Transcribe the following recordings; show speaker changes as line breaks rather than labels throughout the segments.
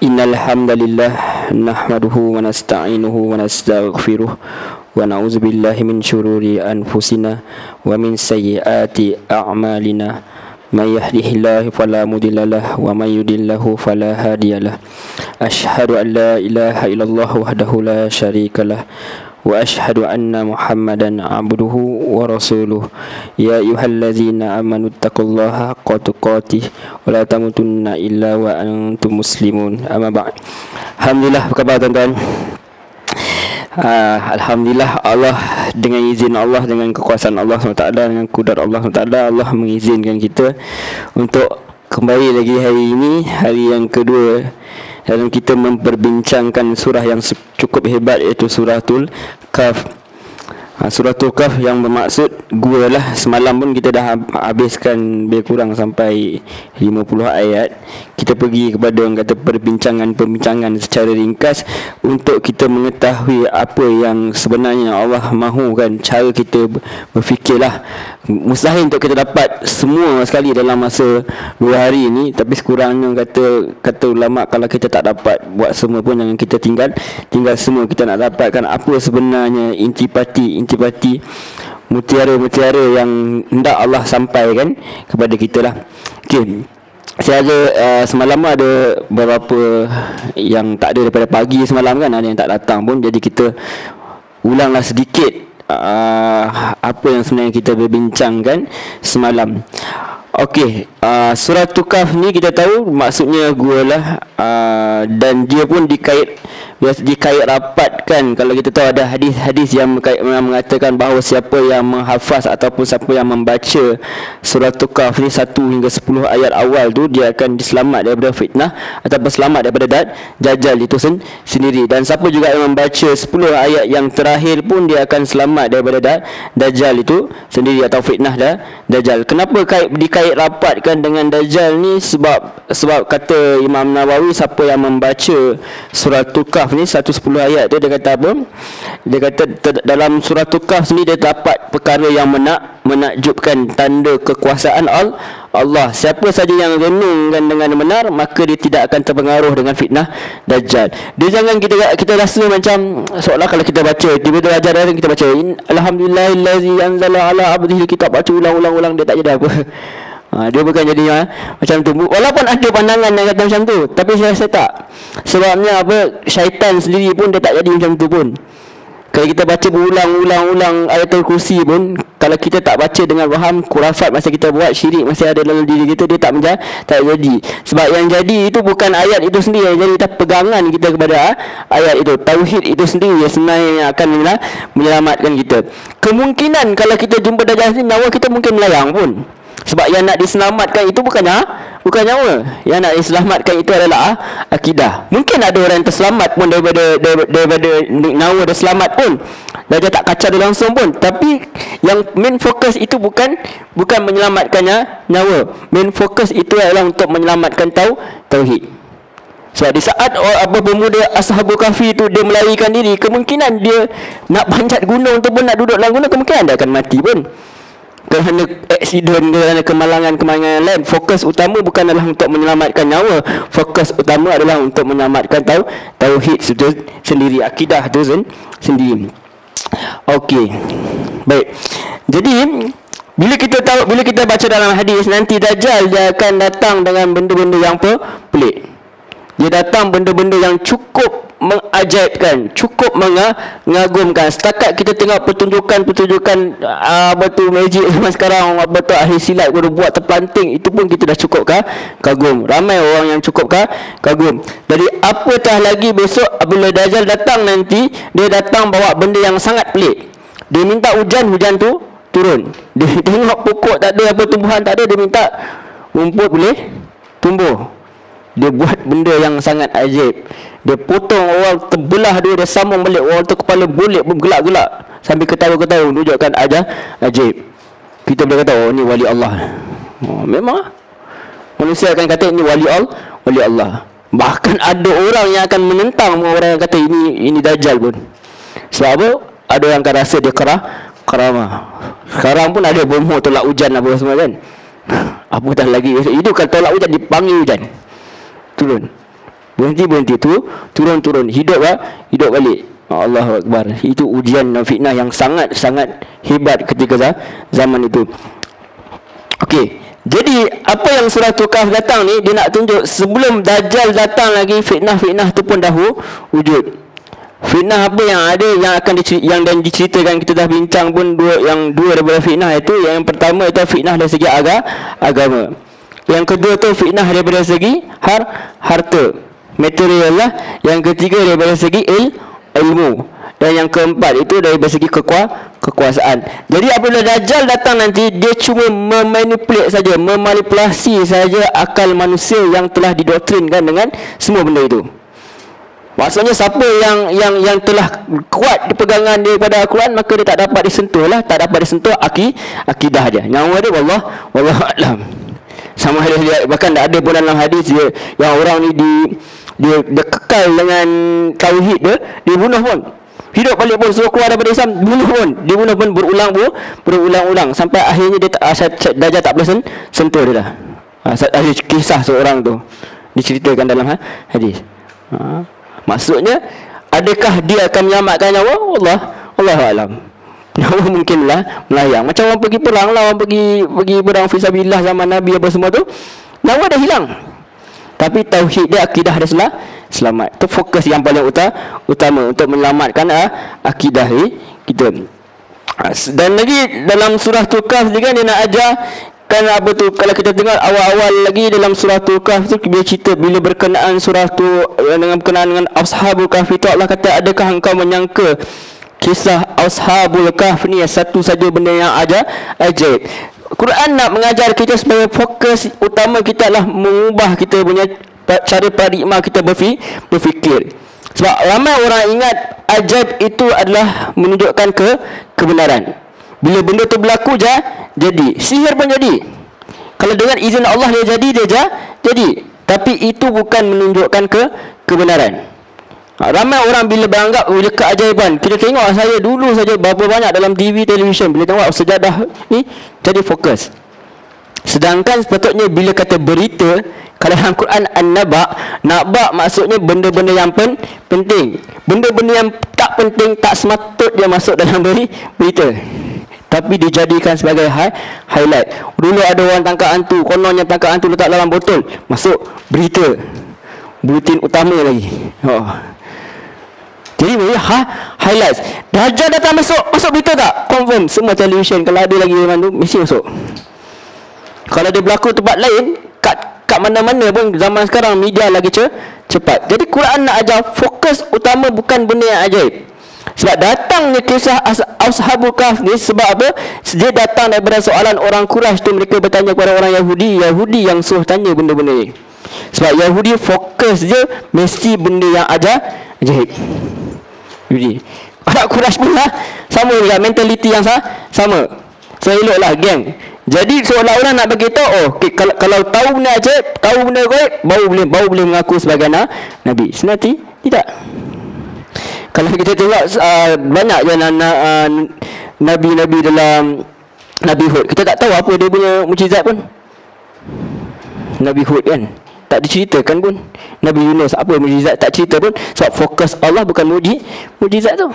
Innal hamdalillah nahmaduhu wa nasta'inuhu wa nastaghfiruh wa na'udzu billahi min syururi anfusina wa min sayyiati a'malina. May yahdihillahu fala mudhillalah wa may yudlilhu fala hadiyalah. Asyhadu an la ilaha illallah wahdahu la syarikalah wa asyhadu anna Muhammadan abduhu wa rasuluh. Ya ayyuhallazina amanu taqullaha haqqa tuqatih wa la tamutunna illa wa antum muslimun. Amma ba'd. Alhamdulillah, apa khabar tuan-tuan? Alhamdulillah, Allah dengan izin Allah, dengan kekuasaan Allah SWT, dengan kudrat Allah SWT, Allah mengizinkan kita untuk kembali lagi hari ini, hari yang kedua dalam kita memperbincangkan surah yang cukup hebat, iaitu suratul Kahf. Suratul Kahf yang bermaksud gua lah. Semalam pun kita dah habiskan lebih kurang sampai 50 ayat. Kita pergi kepada orang kata perbincangan secara ringkas untuk kita mengetahui apa yang sebenarnya Allah mahukan. Cara kita berfikirlah. Mustahil untuk kita dapat semua sekali dalam masa 2 hari ini, tapi sekurangnya kata ulama, kalau kita tak dapat buat semua pun jangan kita tinggal semua. Kita nak dapatkan apa sebenarnya intipati mutiara-mutiara yang hendak Allah sampaikan kepada kita lah. Okey. Saya ada semalam ada beberapa yang tak ada daripada pagi semalam kan, ada yang tak datang pun, jadi kita ulanglah sedikit apa yang sebenarnya kita berbincangkan semalam. Okey, suratul Kahf ni kita tahu maksudnya gua lah, dan dia pun dikait rapatkan. Kalau kita tahu ada hadis-hadis yang mengatakan bahawa siapa yang menghafaz ataupun siapa yang membaca suratul Kahf ni 1 hingga 10 ayat awal tu, dia akan diselamat daripada fitnah ataupun selamat daripada dajjal itu sendiri. Dan siapa juga yang membaca 10 ayat yang terakhir pun dia akan selamat daripada dajjal itu sendiri atau fitnah dajjal. Kenapa dikait rapatkan dengan dajjal ni? Sebab kata Imam Nawawi, siapa yang membaca suratul Kahf ni 110 ayat tu, dia kata apa? Dia kata dalam suratul Kahf ni dia dapat perkara yang menakjubkan, tanda kekuasaan Allah. Siapa saja yang renungkan dengan benar, maka dia tidak akan terpengaruh dengan fitnah dajjal. Dia jangan kita rasa macam seolah kalau kita baca tiba-tiba dajjal datang, kita baca alhamdulillahillazi anzala ala abdihi kitab, baca ulang-ulang dia tak jadi apa. Dia bukan jadi macam tu. Walaupun ada pandangan yang kata macam tu, tapi saya rasa tak. Sebabnya apa? Syaitan sendiri pun dia tak jadi macam tu pun. Kalau kita baca berulang-ulang ayatul kursi pun, kalau kita tak baca dengan faham, khurafat masa kita buat, syirik masih ada dalam diri kita, dia tak jadi. Sebab yang jadi itu bukan ayat itu sendiri yang jadi, tapi pegangan kita kepada ayat itu. Tauhid itu sendiri yang sebenarnya yang akan menyelamatkan kita. Kemungkinan kalau kita jumpa dajjal ni, nyawa kita mungkin melayang pun. Sebab yang nak diselamatkan itu bukan nyawa. Yang nak diselamatkan itu adalah akidah. Mungkin ada orang yang terselamat pun daripada nyawa dia selamat pun, dia tak kacau dia langsung pun. Tapi yang main fokus itu bukan menyelamatkannya nyawa. Main fokus itu adalah untuk menyelamatkan tauhid. Sebab di saat pemuda Ashabul Kahfi itu dia melarikan diri, kemungkinan dia nak panjat gunung tu pun, nak duduk dalam gunung, kemungkinan dia akan mati pun. Kerana aksiden, kerana kemalangan lain. Fokus utama bukan adalah untuk menyelamatkan nyawa. Fokus utama adalah untuk menyelamatkan tauhid itu sendiri, akidah itu sendiri. Okey. Baik. Jadi bila kita baca dalam hadis, nanti dajjal dia akan datang dengan benda-benda yang pelik. Dia datang benda-benda yang cukup mengajaibkan, cukup mengagumkan. Setakat kita tengok pertunjukan betul magic zaman sekarang, betul ahli silat guru buat terpelanting, itu pun kita dah cukup kagum. Ramai orang yang cukup kagum. Jadi apatah lagi besok apabila dajjal datang nanti, dia datang bawa benda yang sangat pelik. Dia minta hujan tu turun. Dia tengok pokok tak ada, apa tumbuhan tak ada, dia minta rumput boleh tumbuh. Dia buat benda yang sangat ajaib. Dia potong orang, terbelah dia sambung balik orang tu, kepala boleh bergelak-gelak sambil ketawa-ketawa, menunjukkan ajaib. Kita boleh kata, oh ni wali Allah. Memang manusia akan kata ini wali Allah. Bahkan ada orang yang akan menentang orang yang kata ini dajjal pun. Sebab apa? Ada yang akan rasa dia karamah. Sekarang pun ada bomo tolak hujan apa semua kan. Apa dah lagi itu, kalau tolak hujan dipanggil hujan turun. berhenti tu, turun, hidup balik. Allahu Akbar. Itu ujian dan fitnah yang sangat hebat ketika zaman itu. Okey, jadi apa yang surah Kahf datang ni, dia nak tunjuk sebelum Dajjal datang lagi, fitnah tu pun dah wujud. Fitnah apa yang ada, yang dan diceritakan, kita dah bincang pun dua daripada fitnah itu. Yang pertama itu fitnah dari segi agama. Yang kedua tu fitnah daripada segi harta, material lah. Yang ketiga daripada segi ilmu. Dan yang keempat itu dari segi kekuasaan. Jadi apabila Dajjal datang nanti, dia cuma memanipulasi saja akal manusia yang telah didoktrinkan dengan semua benda itu. Maksudnya siapa yang telah kuat di pegangan daripada Al-Quran, maka dia tak dapat disentuh lah, tak dapat disentuh akidah dia. Nyawa dia wallahu a'lam. Sama ada dia, bahkan tak ada pun dalam hadis dia yang orang ni dia kekal dengan tauhid dia bunuh pun. Hidup balik pun, suruh keluar daripada Islam, dibunuh pun berulang-ulang sampai akhirnya Dajjal tak boleh sentuh dia dah. Ada kisah seorang tu diceritakan dalam hadis. Maksudnya, adakah dia akan menyelamatkan nyawa? Allahu a'lam. Nyawa mungkinlah melayang. Macam orang pergi perang lah, orang pergi perang fisabilillah zaman Nabi apa semua tu, nyawa dah hilang. Tapi tauhid dia, akidah dia selamat. Itu fokus yang paling utama untuk menyelamatkan akidah kita. Dan lagi dalam surah Kahf juga dia nak ajar kan apa tu, kalau kita tengok awal-awal lagi dalam surah Kahf tu, bila cerita, bila berkenaan surah tu dengan Ashabul Kahf itu, Allah kata, adakah engkau menyangka kisah Ashabul Kahf ni satu saja benda yang ajaib. Quran nak mengajar kita supaya fokus utama kita adalah mengubah kita punya cara paradigma kita berfikir. Sebab ramai orang ingat ajaib itu adalah menunjukkan kebenaran. Bila benda tu berlaku jadi. Sihir pun jadi. Kalau dengan izin Allah dia jadi. Tapi itu bukan menunjukkan kebenaran. Ramai orang bila beranggap keajaiban, kita tengok saya dulu saja berapa banyak dalam TV, televisyen, bila tengok sejadah ni jadi fokus. Sedangkan sepatutnya bila kata berita, kalau dalam Quran An-Naba, Naba maksudnya benda-benda yang penting. Benda-benda yang tak penting tak sepatut dia masuk dalam berita, tapi dijadikan sebagai highlight. Dulu ada orang tangkap hantu, kononnya tangkap hantu letak dalam botol, masuk berita, buletin utama lagi. Jadi highlights. Dajjal datang masuk berita tak? Confirm semua televisyen, kalau ada lagi zaman tu mesti masuk. Kalau dia berlaku tempat lain, kat mana-mana pun zaman sekarang media lagi cepat. Jadi Quran nak ajar fokus utama bukan benda yang ajaib. Sebab datangnya kisah Ashabul Kahf ni sebab apa? Dia datang daripada soalan orang Quraisy tu, mereka bertanya kepada orang Yahudi yang suruh tanya benda-benda ni. Sebab Yahudi fokus je mesti benda yang ajaib. Jadi Arab Quraisy pun sama juga, mentaliti yang sama. So eloklah geng. Jadi seolah-olah nak bagi tahu, okay, kalau tahu benda ajaib, tahu benda gaib, baru boleh mengaku sebagai nabi. Sebenarnya tidak. Kalau kita tengok banyak je nabi-nabi dalam Nabi Hud, kita tak tahu apa dia punya mukjizat pun. Nabi Hud kan tak diceritakan pun. Nabi Yunus apa mukjizat tak cerita pun. Sebab fokus Allah bukan mukjizat tu.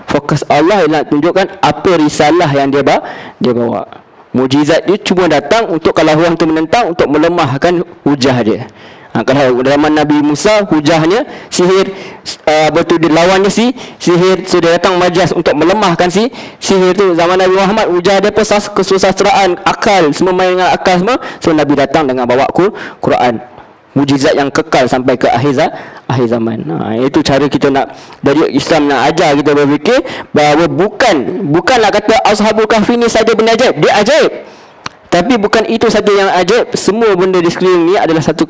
Fokus Allah ialah tunjukkan apa risalah yang dia bawa. Mukjizat dia cuma datang untuk kalau orang tu menentang, untuk melemahkan hujah dia. Kalau zaman Nabi Musa, hujahnya sihir, betul dia lawannya sihir, so dia datang majaz untuk melemahkan sihir tu. Zaman Nabi Muhammad, hujah dia kesusastraan, akal, semua main dengan akal semua. So Nabi datang dengan bawa Quran, mujizat yang kekal sampai ke akhir zaman. Itu cara kita nak, dari Islam nak ajar kita berfikir bahawa bukanlah kata Ashabul Kahfi ni saja benda ajaib, dia ajaib. Tapi bukan itu saja yang ajaib, semua benda di sekeliling ni adalah satu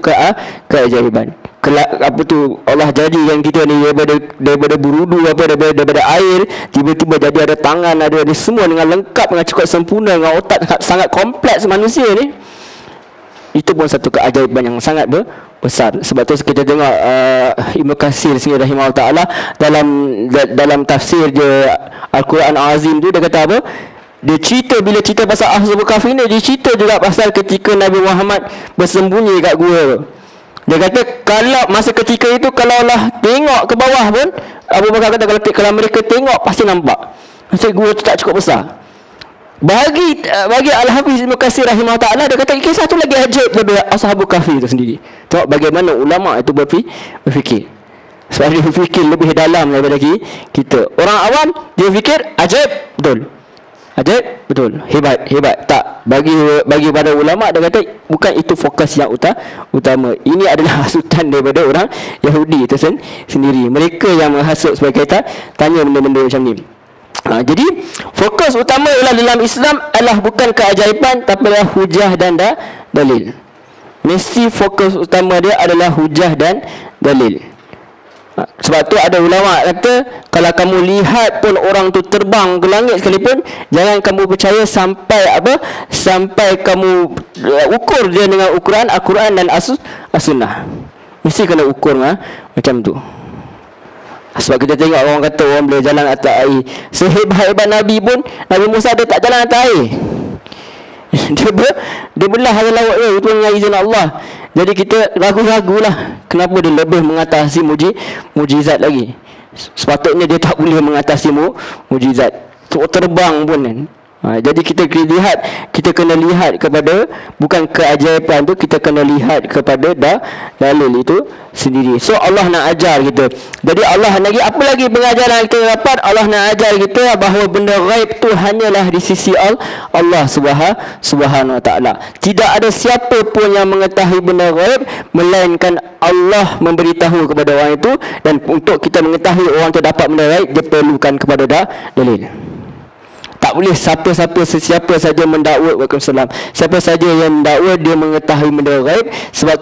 keajaiban. Apa tu, Allah jadikan kita ni daripada burudu, daripada air, tiba-tiba jadi ada tangan, ada semua dengan lengkap, dengan cukup sempurna, dengan otak sangat kompleks manusia ni. Itu pun satu keajaiban yang sangat besar. Sebab tu kita tengok Ibnu Katsir sini rahimahullah taala dalam tafsir dia Al-Quran Azim tu, dia kata apa? Dia cerita, bila cerita pasal Ashabul Kahfi ni, dia cerita juga pasal ketika Nabi Muhammad bersembunyi kat gua. Dia kata kalau masa ketika itu kalaulah tengok ke bawah pun, Abu Bakar kata kalau mereka tengok pasti nampak. Maksud gua tu tak cukup besar. Bagi Al-Hafiz Ibn Katsir rahimahullah ta'ala, dia kata kisah tu lagi ajaib daripada Ashabul Kahfi itu sendiri. Tengok bagaimana ulama itu berfikir. Sebab dia berfikir lebih dalam daripada kita. Orang awam dia fikir ajaib betul. Ajaib betul. Hebat. Tak. Bagi pada ulama, dia kata bukan itu fokus yang utama. Ini adalah hasutan daripada orang Yahudi itu sendiri. Mereka yang menghasut supaya kita tanya benda-benda macam ni. Jadi fokus utama ialah dalam Islam adalah bukan keajaiban, tapi adalah hujah dan dalil. Mesti fokus utama dia adalah hujah dan dalil. Sebab tu ada ulama kata kalau kamu lihat pun orang tu terbang ke langit sekalipun, jangan kamu percaya sampai kamu ukur dia dengan ukuran Al-Quran dan As-Sunnah. Mesti kena ukur macam tu. Sebab kita tengok orang kata orang boleh jalan atas air. Sehebat-hebat Nabi pun, Nabi Musa dia tak jalan atas air. Dia belah laut dia itu dengan izin Allah. Jadi kita ragu-ragulah kenapa dia lebih mengatasi mujizat lagi. Sepatutnya dia tak boleh mengatasi mujizat. Terbang pun kan. Jadi kita kena lihat kepada bukan keajaiban tu, kita kena lihat kepada dalil itu sendiri. So Allah nak ajar kita. Jadi Allah lagi apa lagi pengajaran kita dapat? Allah nak ajar kita bahawa benda ghaib tu hanyalah di sisi Allah Subhanahu Wa Taala. Tidak ada siapa pun yang mengetahui benda ghaib melainkan Allah memberitahu kepada orang itu, dan untuk kita mengetahui orang itu dapat benda ghaib, dia perlukan kepada dalil. Tak boleh sesiapa saja mendakwa. Waalaikumsalam. Siapa saja yang mendakwa dia mengetahui benda ghaib. Sebab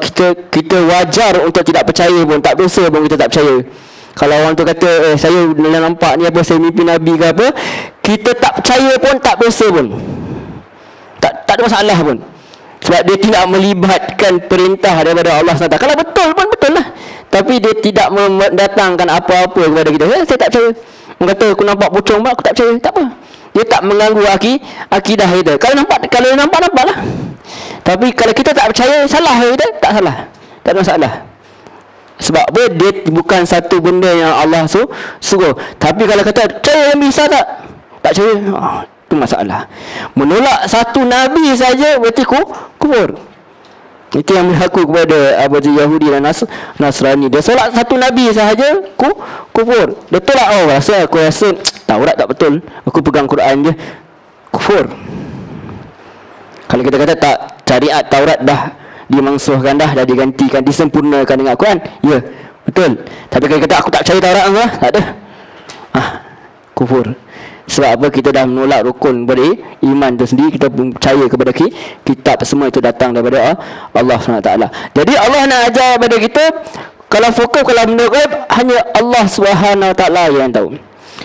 kita wajar untuk tidak percaya pun. Tak dosa pun kita tak percaya. Kalau orang tu kata saya nampak ni apa, saya mimpi Nabi ke apa, kita tak percaya pun tak dosa pun. Tak ada masalah pun. Sebab dia tidak melibatkan perintah daripada Allah SWT. Kalau betul pun betul lah, tapi dia tidak mendatangkan apa-apa kepada kita. Saya tak percaya. Orang kata aku nampak pocong, aku tak percaya. Tak apa. Dia tak mengganggu akidah kita. Kalau nampaklah. Tapi kalau kita tak percaya, salah kita? Tak salah. Tak ada masalah. Sebab apa? Dia bukan satu benda yang Allah suruh. Tapi kalau kata percaya yang bisa tak percaya, itu masalah. Menolak satu Nabi saja berarti kufur. Itu yang berlaku kepada Yahudi dan Nasrani. Dia solat satu Nabi sahaja kufur. Dia tolak, aku rasa Taurat tak betul, aku pegang Quran je, kufur. Kalau kita kata tak, syariat Taurat dah dimansuhkan, dah digantikan, disempurnakan dengan Quran, ya betul. Tapi kalau kata aku tak percaya Taurat, tak ada, kufur. Sebab apa? Kita dah menolak rukun daripada iman tu sendiri. Kita percaya kepada kitab, semua itu datang daripada Allah SWT. Jadi Allah nak ajar kepada kita, kalau fokus kalau benda ghaib, hanya Allah SWT yang tahu.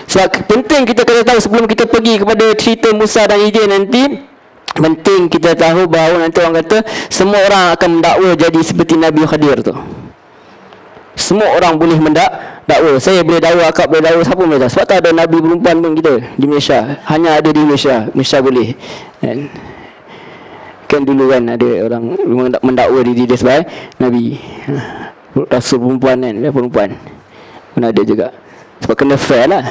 Sebab penting kita kena tahu sebelum kita pergi kepada cerita Musa dan Idris nanti, penting kita tahu bahawa nanti orang kata semua orang akan mendakwa jadi seperti Nabi Khadir tu. Semua orang boleh dakwa. Saya boleh dakwa, akak boleh dakwa, siapa boleh dakwa. Sebab tak ada Nabi perempuan pun kita di Malaysia. Hanya ada di Malaysia boleh. Kan dulu kan ada orang mendakwa diri dia sebagai Nabi. Rasul perempuan kan, dia perempuan pun ada juga. Sebab kena fair lah.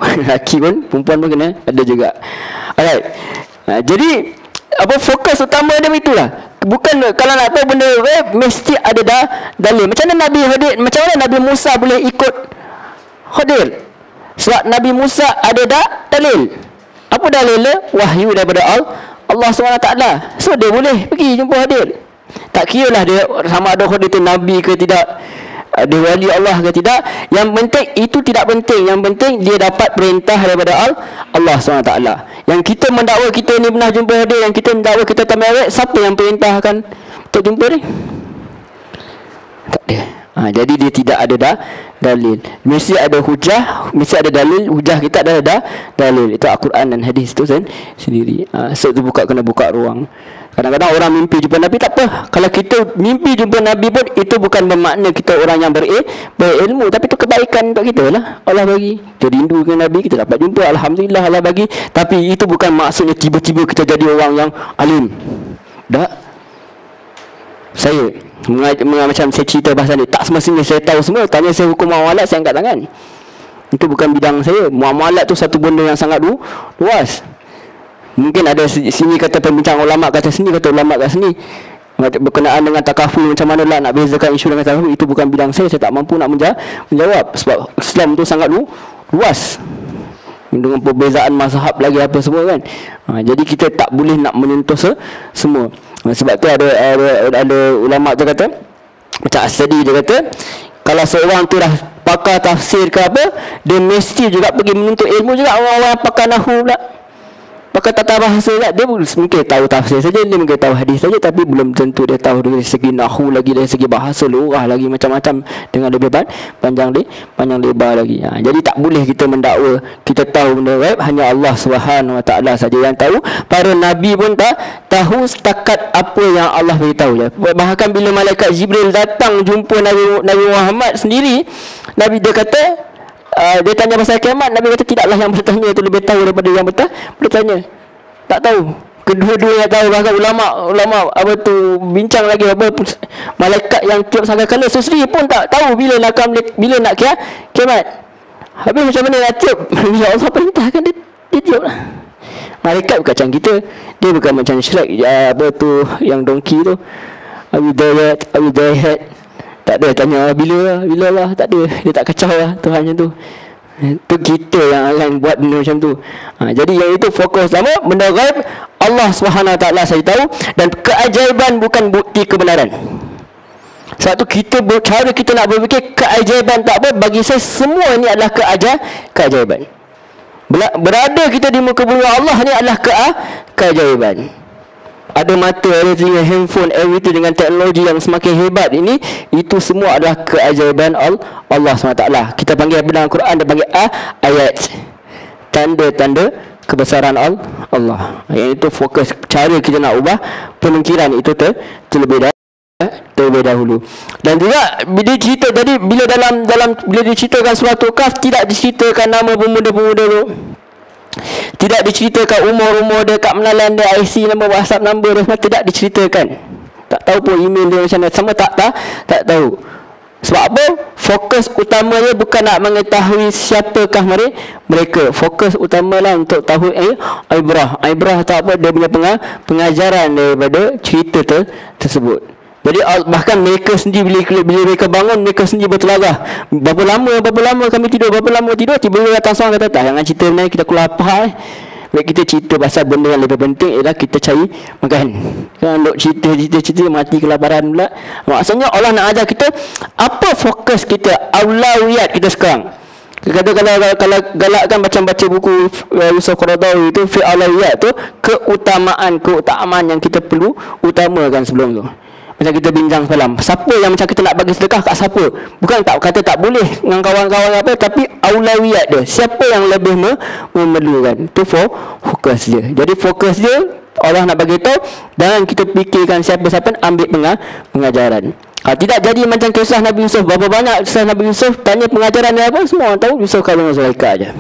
Lelaki pun, perempuan pun kena ada juga. Alright. Jadi fokus utama dia itulah. Bukan kalau nak tahu benda ghaib mesti ada dalil. Macam mana Nabi Musa boleh ikut Khadir? Sebab Nabi Musa ada dalil. Apa dalilnya? Wahyu daripada Allah SWT. So dia boleh pergi jumpa Khadir. Tak kira lah dia sama ada Khadir itu Nabi ke tidak, dia wali Allah ke tidak. Yang penting itu tidak penting. Yang penting dia dapat perintah daripada Allah SWT. Yang kita mendakwa kita ni pernah jumpa dia, yang kita mendakwa kita tak merit, siapa yang perintahkan untuk jumpa dia? Tak ada. Jadi dia tidak ada dalil. Mesti ada hujah, mesti ada dalil. Hujah kita ada dalil. Itu Al-Quran dan hadis tu sendiri. So tu kena buka ruang. Kadang-kadang orang mimpi jumpa Nabi, tak apa. Kalau kita mimpi jumpa Nabi pun, itu bukan bermakna kita orang yang berilmu. Tapi itu kebaikan untuk kita lah. Allah bagi. Kita rindu ke Nabi, kita dapat jumpa, Alhamdulillah Allah bagi. Tapi itu bukan maksudnya tiba-tiba kita jadi orang yang alim. Tak. Saya Macam saya cerita pasal ni, tak semestinya saya tahu semua. Tanya saya hukum muamalat, saya angkat tangan. Itu bukan bidang saya. Muamalat tu satu benda yang sangat luas. Mungkin ada sini kata pembincang ulama kata sini, kata ulama kat sini, berkenaan dengan takaful, macam mana lah nak bezakan isu dengan takaful. Itu bukan bidang saya tak mampu nak menjawab. Sebab Islam tu sangat luas, dengan perbezaan mazhab lagi apa semua kan. Jadi kita tak boleh nak menyentuh semua. Sebab tu ada ulama tu kata, macam As-Sadi dia kata, kalau seorang tu dah pakar tafsir ke apa, dia mesti juga pergi menuntut ilmu juga. Orang-orang pakar nahwu pula, pakar tata bahasa lah, dia mungkin tahu tafsir saja, dia mungkin tahu hadis saja, tapi belum tentu dia tahu dari segi nahwu lagi, dari segi bahasa lurah lagi, macam-macam dengan lebih panjang lebar lagi. Jadi tak boleh kita mendakwa kita tahu benda gaib. Hanya Allah Subhanahu Wa Taala saja yang tahu. Para nabi pun tak tahu setakat apa yang Allah beritahu je. Bahkan bila malaikat Jibril datang jumpa Nabi Muhammad sendiri, Nabi dia kata, dia tanya pasal kiamat, Nabi kata tidaklah yang bertanya itu lebih tahu daripada yang bertanya. Tak tahu. Kedua-dua yang tahu. Bahkan ulama apa tu bincang lagi, apa malaikat yang tiap sangkakala susri pun tak tahu bila nak kiamat. Habis macam mana nak tiup? Bila Allah perintahkan dia tiup lah. Malaikat bukan macam kita. Dia bukan macam Shrek apa tu yang donkey tu. Are you there? Tak ada tanya bila lah, tak ada. Dia tak kacau lah Tuhan macam tu. Itu kita yang akan buat benda macam tu. Jadi yang itu fokus sama benda gaib Allah Subhanahu Wa Taala saya tahu, dan keajaiban bukan bukti kebenaran. Sebab tu cara kita nak berfikir keajaiban tak apa, bagi saya semua ini adalah keajaiban. Berada kita di muka bumi Allah ni adalah keajaiban. Ada mata, ada telinga, handphone, everything dengan teknologi yang semakin hebat ini, itu semua adalah keajaiban Allah SWT. Kita panggil dalam Quran, dia panggil ayat, tanda-tanda kebesaran Allah. Yang itu fokus. Cara kita nak ubah pemikiran itu terlebih dahulu. Dan juga bila cerita tadi, bila bila diceritakan surah Al-Kahf, tidak diceritakan nama pemuda-pemuda tu, tidak diceritakan umur dia, kad menalan dia, IC nombor, WhatsApp number dia, semua tidak diceritakan. Tak tahu pun email dia macam mana, sama tak tahu. Sebab apa? Fokus utamanya bukan nak mengetahui siapakah mereka. Fokus utamalah untuk tahu ibrah tak apa, dia punya pengajaran daripada cerita tersebut. Jadi bahkan mereka sendiri bila mereka bangun, mereka sendiri bertelagah, berapa lama kami tidur, tiba-tiba datang seorang kata, tak, jangan cerita ni, kita lapar. Kita cerita pasal benda yang lebih penting ialah kita cari makan. Kan duk cerita mati kelaparan pula. Maksudnya Allah nak ajar kita apa fokus kita, aulawiyat kita sekarang. Kata kalau galakkan baca buku Yusuf Qaradawi itu, fi aulawiyat tu, keutamaan yang kita perlu utamakan sebelum tu. Macam kita bincang semalam, siapa yang macam kita nak bagi sedekah kat siapa? Bukan tak kata tak boleh dengan kawan-kawan apa, tapi aulawiyat dia, siapa yang lebih memerlukan. Itu fokus dia. Jadi fokus dia Allah nak bagi tahu, dan kita fikirkan siapa-siapa ambil pengajaran. Tidak jadi macam kisah Nabi Yusuf. Berapa banyak kisah Nabi Yusuf, tanya pengajaran dia apa, semua orang tahu Yusuf kahwin dengan Zulaikha aja.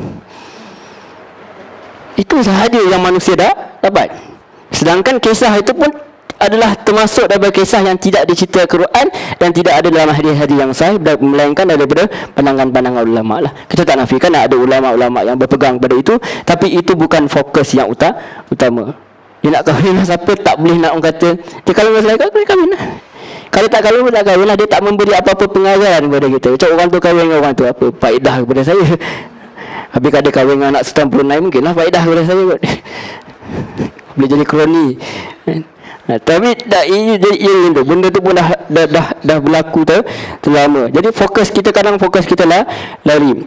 Itu sahaja yang manusia dapat. Sedangkan kisah itu pun adalah termasuk daripada kisah yang tidak diceritakan Quran dan tidak ada dalam hadis-hadis yang sahih, melainkan daripada pandangan-pandangan ulama lah. Kita tak nafikan ada ulama-ulama yang berpegang pada itu, tapi itu bukan fokus yang utama. Dia nak kahwin dengan siapa, tak boleh nak orang kata dia kahwin dengan Zulaikha, boleh kahwin lah. Kalau tak kahwin pun tak kahwin lah. Dia tak memberi apa-apa pengajaran kepada kita. Macam orang tu kahwin dengan orang tu, apa faedah kepada saya? Habis kalau dia kahwin dengan anak 99, mungkin lah faedah kepada saya kot. Boleh jadi kroni. Tapi tak, ini jadi benda tu pun dah berlaku terlama. Jadi fokus kita lah lari.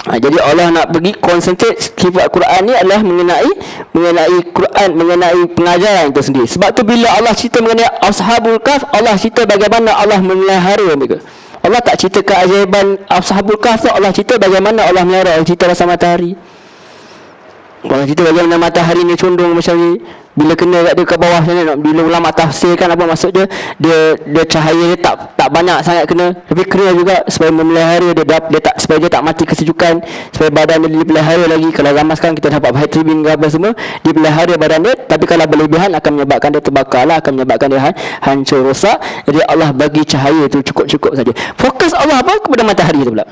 Jadi Allah nak pergi konsentrate sifat Quran ni adalah mengenai Quran, mengenai pengajaran itu sendiri. Sebab tu bila Allah cerita mengenai Ashabul Kahf, Allah cerita bagaimana Allah memelihara mereka. Allah tak cerita keajaiban Ashabul Kahf tu, Allah cerita bagaimana Allah melihara. Allah cerita rasa matahari. Kalau kita bagaimana matahari ni condong macam ni, bila kena kat dia ke bawah sana, bila ulama tafsirkan apa maksud dia, dia cahaya dia tak banyak sangat kena, tapi kena juga supaya memelihara dia tak, supaya dia tak mati kesejukan, supaya badan dia dipelihara lagi. Kalau zaman sekarang kita dapat vitamin ke apa semua, dipelihara badan dia, tapi kalau berlebihan akan menyebabkan dia terbakar lah, akan menyebabkan dia hancur, rosak. Jadi Allah bagi cahaya tu cukup-cukup saja. Fokus Allah apa? Kepada matahari tu pula.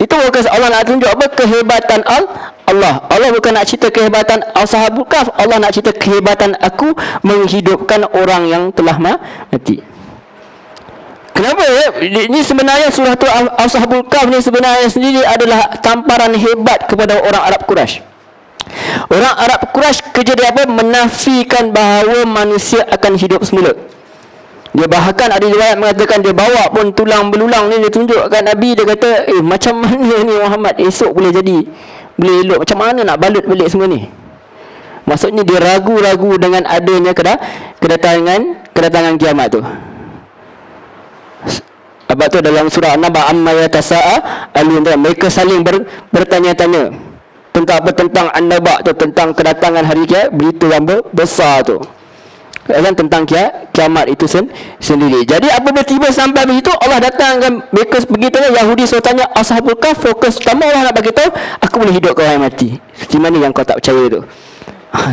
Itu fokus Allah nak tunjuk apa? Kehebatan Allah. Allah bukan nak cerita kehebatan Ashabul Kahf, Allah nak cerita kehebatan aku menghidupkan orang yang telah mati. Kenapa? Ini sebenarnya surah tu Ashabul Kahf ni sebenarnya sendiri adalah tamparan hebat kepada orang Arab Quraisy. Orang Arab Quraisy kerja dia apa? Menafikan bahawa manusia akan hidup semula. Dia bahkan ada riwayat mengatakan dia bawa pun tulang belulang ni, dia tunjuk kat Nabi, dia kata macam mana ni Muhammad esok boleh jadi, boleh elok, macam mana nak balut balik semua ni. Maksudnya dia ragu-ragu dengan adanya kedatangan kiamat tu. Sebab tu dalam surah An-Naba amma yatasaalun, mereka saling bertanya-tanya tentang apa? Tentang An-Naba tu, tentang kedatangan hari kiamat, berita yang besar tu, kan, tentang kiamat itu sendiri. Jadi apabila tiba sampai begitu, Allah datangkan mereka begitu. Yahudi so tanya Ashabul Kahf, fokus utama Allah nak bagi tahu, aku boleh hidupkan orang yang mati. Di mana yang kau tak percaya tu?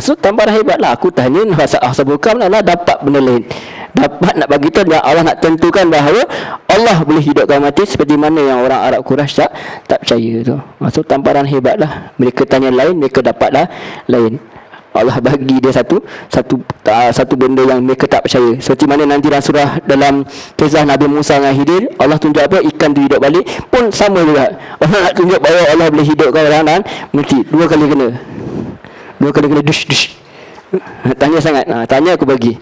So tampar hebatlah. Aku tanya Ashabul Kahf lah, dapat benda lain. Dapat nak bagi tahu, Allah nak tentukan bahawa Allah boleh hidupkan mati, seperti mana yang orang Arab Quraisy tak percaya tu. So tamparan hebatlah. Mereka tanya lain, mereka dapatlah lain. Allah bagi dia satu benda yang mereka tak percaya. Seperti mana nanti dalam surah, dalam kisah Nabi Musa dengan Khidir, Allah tunjuk apa? Ikan tu hidup balik, pun sama juga. Allah nak tunjuk bahawa Allah boleh hidupkan orang dan mati. Dua kali kena dush. Tanya sangat, tanya aku bagi.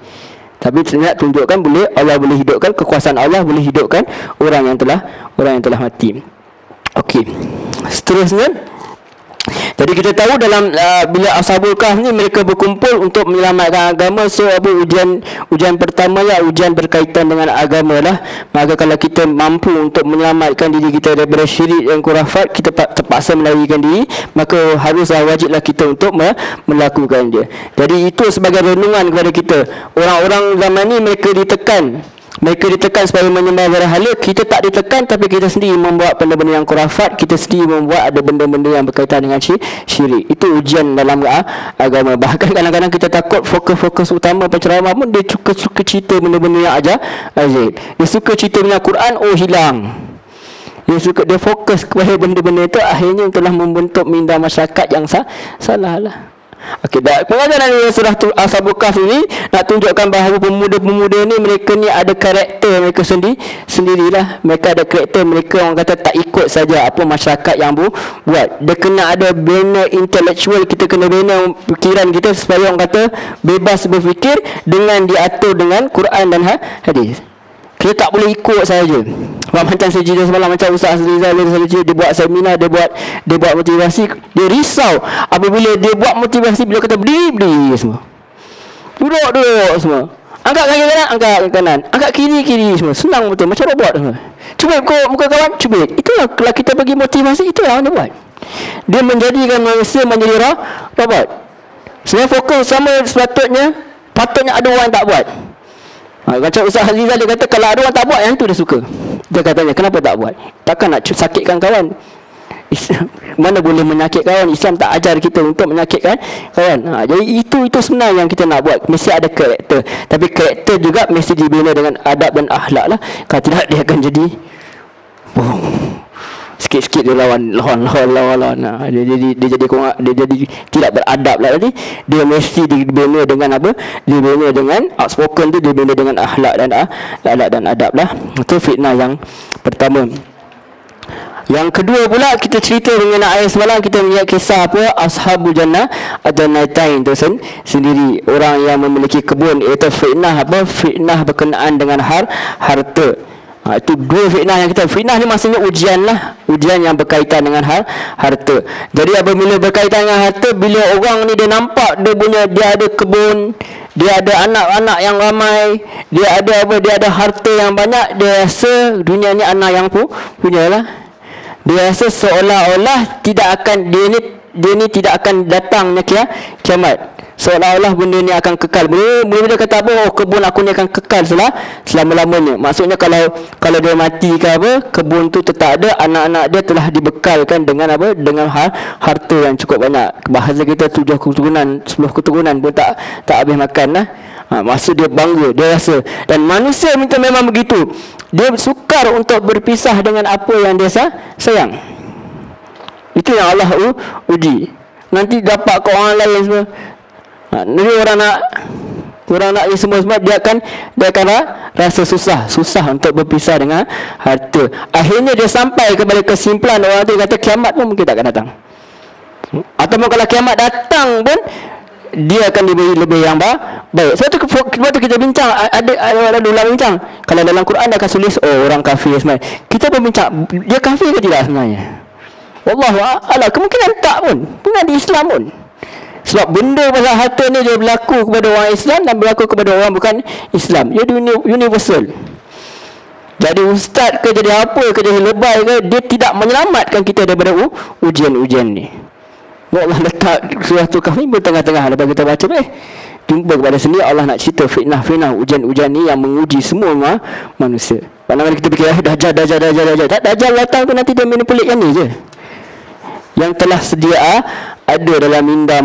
Tapi nak tunjukkan boleh, Allah boleh hidupkan, kekuasaan Allah boleh hidupkan orang yang telah mati. Okey. Seterusnya, jadi kita tahu dalam bila Ashabul Kahf ni mereka berkumpul untuk menyelamatkan agama. So ujian pertama ya, ujian berkaitan dengan agama lah. Maka kalau kita mampu untuk menyelamatkan diri kita daripada syirik dan khurafat, kita terpaksa melarikan diri, maka haruslah, wajiblah kita untuk melakukan dia. Jadi itu sebagai renungan kepada kita. Orang-orang zaman ni mereka ditekan supaya menyembah berhala. Kita tak ditekan, tapi kita sendiri membuat benda-benda yang khurafat, kita sendiri membuat ada benda-benda yang berkaitan dengan syirik. Itu ujian dalam agama. Bahkan kadang-kadang kita takut fokus utama penceramah pun dia suka cerita benda-benda yang ajaib. Dia suka cerita dengan Quran, hilang. Dia fokus kepada benda-benda itu, akhirnya telah membentuk minda masyarakat yang salah lah. Okey, pengajaran dari surah Ashabul Kahf ini nak tunjukkan bahawa pemuda-pemuda ni, mereka ni ada karakter mereka sendirilah. Mereka ada karakter mereka, orang kata tak ikut saja apa masyarakat yang buat. Dia kena ada bina intelektual, kita kena bina fikiran kita supaya orang kata bebas berfikir dengan diatur dengan Quran dan hadis. Kita tak boleh ikut saja. Macam saya cerita semalam, macam Ustaz Rizal dia buat seminar, dia buat motivasi, dia risau apabila dia buat motivasi, bila kata berdiri semua, duduk semua, angkat kaki kanan, angkat kaki kanan, angkat kiri semua, senang betul, macam robot semua. Cuba muka kawan, cuba. Itulah kalau kita bagi motivasi, itulah yang dia buat. Dia menjadikan manusia menjadi robot. Semua fokus sama patutnya ada orang tak buat. Macam Ustaz Rizal dia kata, kalau ada orang tak buat, yang tu dia suka. Dia katanya, kenapa tak buat? Takkan nak sakitkan kawan. Mana boleh menyakit kawan? Islam tak ajar kita untuk menyakitkan kawan. Jadi itu sebenarnya yang kita nak buat. Mesti ada karakter, tapi karakter juga mesti dibina dengan adab dan akhlak lah. Kalau tidak, dia akan jadi sikit-sikit dia lawan. Dia jadi tidak beradab lah. Nanti dia mesti dibina dengan apa? Dibina dengan outspoken tu, dibina dengan akhlak dan adab lah. Itu fitnah yang pertama. Yang kedua pula, kita cerita mengenai ayat semalam, kita melihat kisah apa? Ashabul Jannah atau Naitain tu sendiri, orang yang memiliki kebun, iaitu fitnah apa? Fitnah berkenaan dengan harta. Itu dua fitnah yang kita. Fitnah ni maksudnya ujian lah, ujian yang berkaitan dengan harta. Jadi apabila berkaitan dengan harta, bila orang ni dia nampak dia ada kebun, dia ada anak-anak yang ramai, dia ada harta yang banyak, dia rasa dunia ni anak yang punya lah. Dia rasa seolah-olah tidak akan, dia ni dia ni tidak akan datangnya kiamat. Seolah-olah benda ni akan kekal. Bila kata apa, kebun aku ni akan kekal selama-lamanya. Maksudnya kalau dia mati ke apa, kebun tu tetap ada, anak-anak dia telah dibekalkan dengan apa, dengan harta yang cukup banyak. Bahasa kita 7 keturunan, 10 keturunan pun tak habis makan lah. Masa dia bangga, dia rasa. Dan manusia minta memang begitu. Dia sukar untuk berpisah dengan apa yang dia sayang. Itu yang Allah uji. Nanti dapat ke orang lain semua. Nanti orang nak ni semua dia akan rasa susah untuk berpisah dengan harta. Akhirnya dia sampai kepada kesimpulan orang tu kata kiamat pun mungkin tak akan datang. Ataupun kalau kiamat datang pun dia akan diberi lebih yang baik. Sebab tu kita bincang, ada ulama bincang. Kalau dalam Quran dia akan tulis orang kafir sebenarnya. Kita pun bincang dia kafir ke tidak sebenarnya. Wallahu a'lam, kemungkinan tak pun. Bukan di Islam pun. Sebab benda pasal harta ni dia berlaku kepada orang Islam dan berlaku kepada orang bukan Islam. Dia universal. Jadi ustaz ke, jadi apa ke, jadi lebay ke, dia tidak menyelamatkan kita daripada ujian-ujian ni. Allah letak surah Al-Kahf ni bertengah-tengah. Lepas kita baca jumpa kepada sini Allah nak cerita fitnah ujian-ujian ni yang menguji semua manusia. Padahal kita fikir Dajjal Dajjal datang tu nanti dia manipulate ni je yang telah sedia ada dalam minda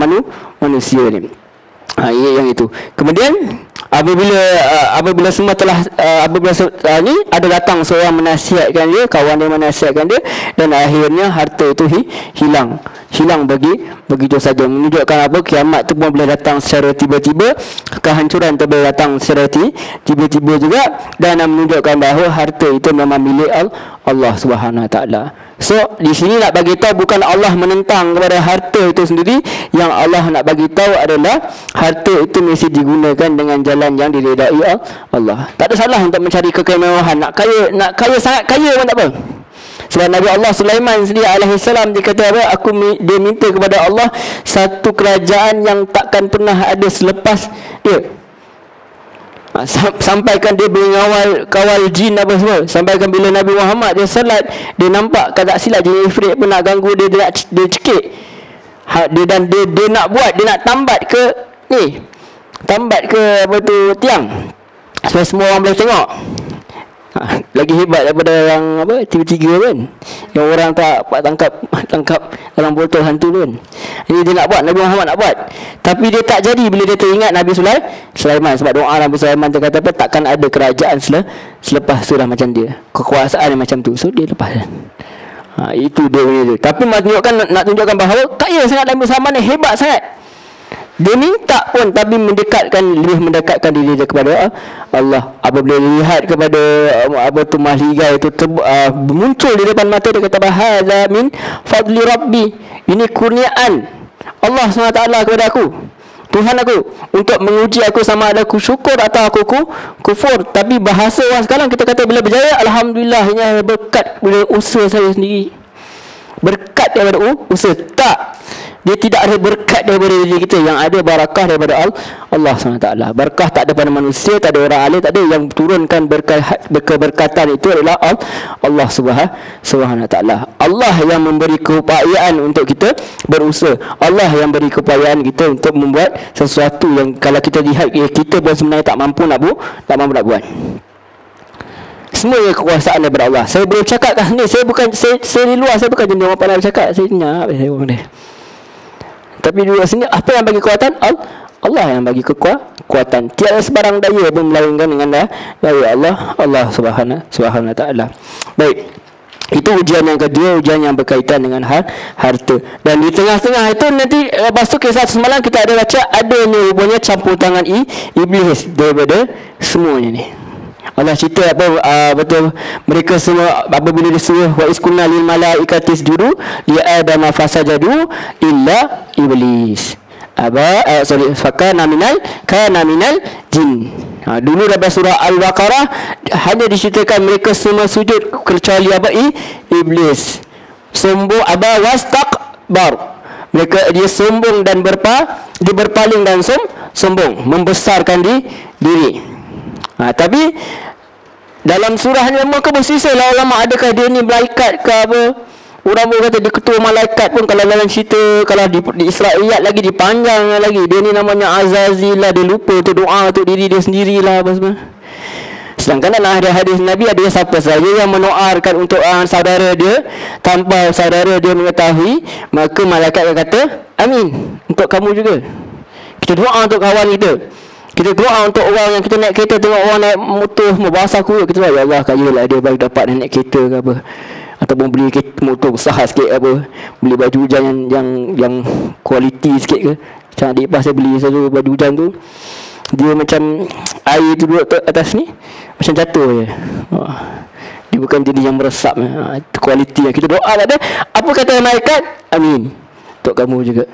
manusia ni. Yang itu. Kemudian apabila semua telah ni ada datang seorang menasihatkan dia, kawan dia menasihatkan dia, dan akhirnya harta itu hilang begitu saja. Menunjukkan apa, kiamat tu pun boleh datang secara tiba-tiba, kehancuran tu boleh datang secara tiba-tiba juga, dan menunjukkan bahawa harta itu memang milik Allah Subhanahu Wa Taala. So di sini nak bagi tahu bukan Allah menentang kepada harta itu sendiri. Yang Allah nak bagi tahu adalah harta itu mesti digunakan dengan jalan yang diredai Allah. Tak ada salah untuk mencari kemewahan. Nak kaya sangat kaya pun tak apa. Sebab Nabi Allah Sulaiman sendiri alaihissalam dia kata apa? Dia minta kepada Allah satu kerajaan yang takkan pernah ada selepas dia. Sampaikan dia boleh kawal jin apa semua. Sampaikan bila Nabi Muhammad dia salat, dia nampak tak silap jin ifrit pun nak ganggu dia, dia cekik. Dia nak buat, dia nak tambat ke apa tu tiang supaya semua orang boleh tengok. Lagi hebat daripada yang apa TV3 kan, yang orang tak tangkap dalam botol hantu pun. Ini dia nak buat, Nabi Muhammad nak buat, tapi dia tak jadi bila dia teringat Nabi Sulaiman. Sebab doa Nabi Sulaiman dia kata apa, takkan ada kerajaan selepas tu dah macam dia, kekuasaan macam tu. So dia lepas itu dia punya tu. Tapi nak tunjukkan bahawa kaya sangat Nabi Sulaiman ni, hebat sangat. Dia minta pun tapi lebih mendekatkan diri dia kepada Allah. Apabila lihat kepada apa tu mahligai itu muncul di depan mata dia, kata bahadza min fadli rabbi, ini kurniaan Allah SWT kepada aku, Tuhan aku, untuk menguji aku sama ada aku syukur atau aku kufur. Tapi bahasa orang sekarang kita kata bila berjaya, alhamdulillah, ini berkat bila usaha saya sendiri, berkat daripada usaha. Tak, dia tidak ada berkat daripada diri kita. Yang ada barakah daripada Allah SWT. Barakah tak ada pada manusia, tak ada orang alim, tak ada. Yang turunkan keberkatan itu adalah Allah Subhanahu SWT. Allah yang memberi keupayaan untuk kita berusaha. Allah yang beri keupayaan kita untuk membuat sesuatu yang kalau kita lihat kita pun sebenarnya tak mampu nak buat. Semuanya kekuasaan daripada Allah. Saya boleh cakap kat sini, saya di luar, saya bukan jenis orang pandai bercakap. Saya dengar saya orang dia. Tapi di luar sini apa yang bagi kekuatan? Allah yang bagi kekuatan. Tiada sebarang daya pun melainkan dengan daya Allah Subhanahu Wa Taala. Baik. Itu ujian yang kedua, ujian yang berkaitan dengan harta. Dan di tengah-tengah itu nanti lepas tu kisah semalam kita ada baca adanya hubungannya campur tangan iblis daripada semuanya ni. Allah cerita betul mereka semua apabila disuruh wa iskunna lil malaikati isjudu li adama fasajadu illa iblis fakana minal jin. Dulu dalam surah Al-Baqarah hanya diceritakan mereka semua sujud kecuali iblis. Sombong wastakbar. Mereka dia sombong dan dia berpaling dan sombong, membesarkan diri. Tapi dalam surah ni mereka bersisir lah ulama, adakah dia ni malaikat ke apa? Orang pun kata dia ketua malaikat pun, kalau dalam cerita, kalau di Israiliyat lagi dipanjang lagi, dia ni namanya Azazil lah, dia lupa tu doa untuk diri dia sendirilah apa semua. Sedangkan dalam hadis Nabi ada siapa saja yang menoarkan untuk saudara dia tanpa saudara dia mengetahui, maka malaikat akan kata amin untuk kamu juga. Kita doa untuk kawan kita, kita doa untuk orang yang kita naik kereta, tengok orang naik motor membasah kulit, kita doa ya Allah kayalah dia bagi dapat naik kereta ke apa, ataupun beli motor besar sikit apa, beli baju hujan yang kualiti sikit ke. Macam adik pas saya beli satu baju hujan tu, dia macam air tu duduk atas ni macam jatuh je. Dia bukan jenis yang meresap. Itu kualiti yang kita doa tak ada. Apa kata malaikat? Amin untuk kamu juga.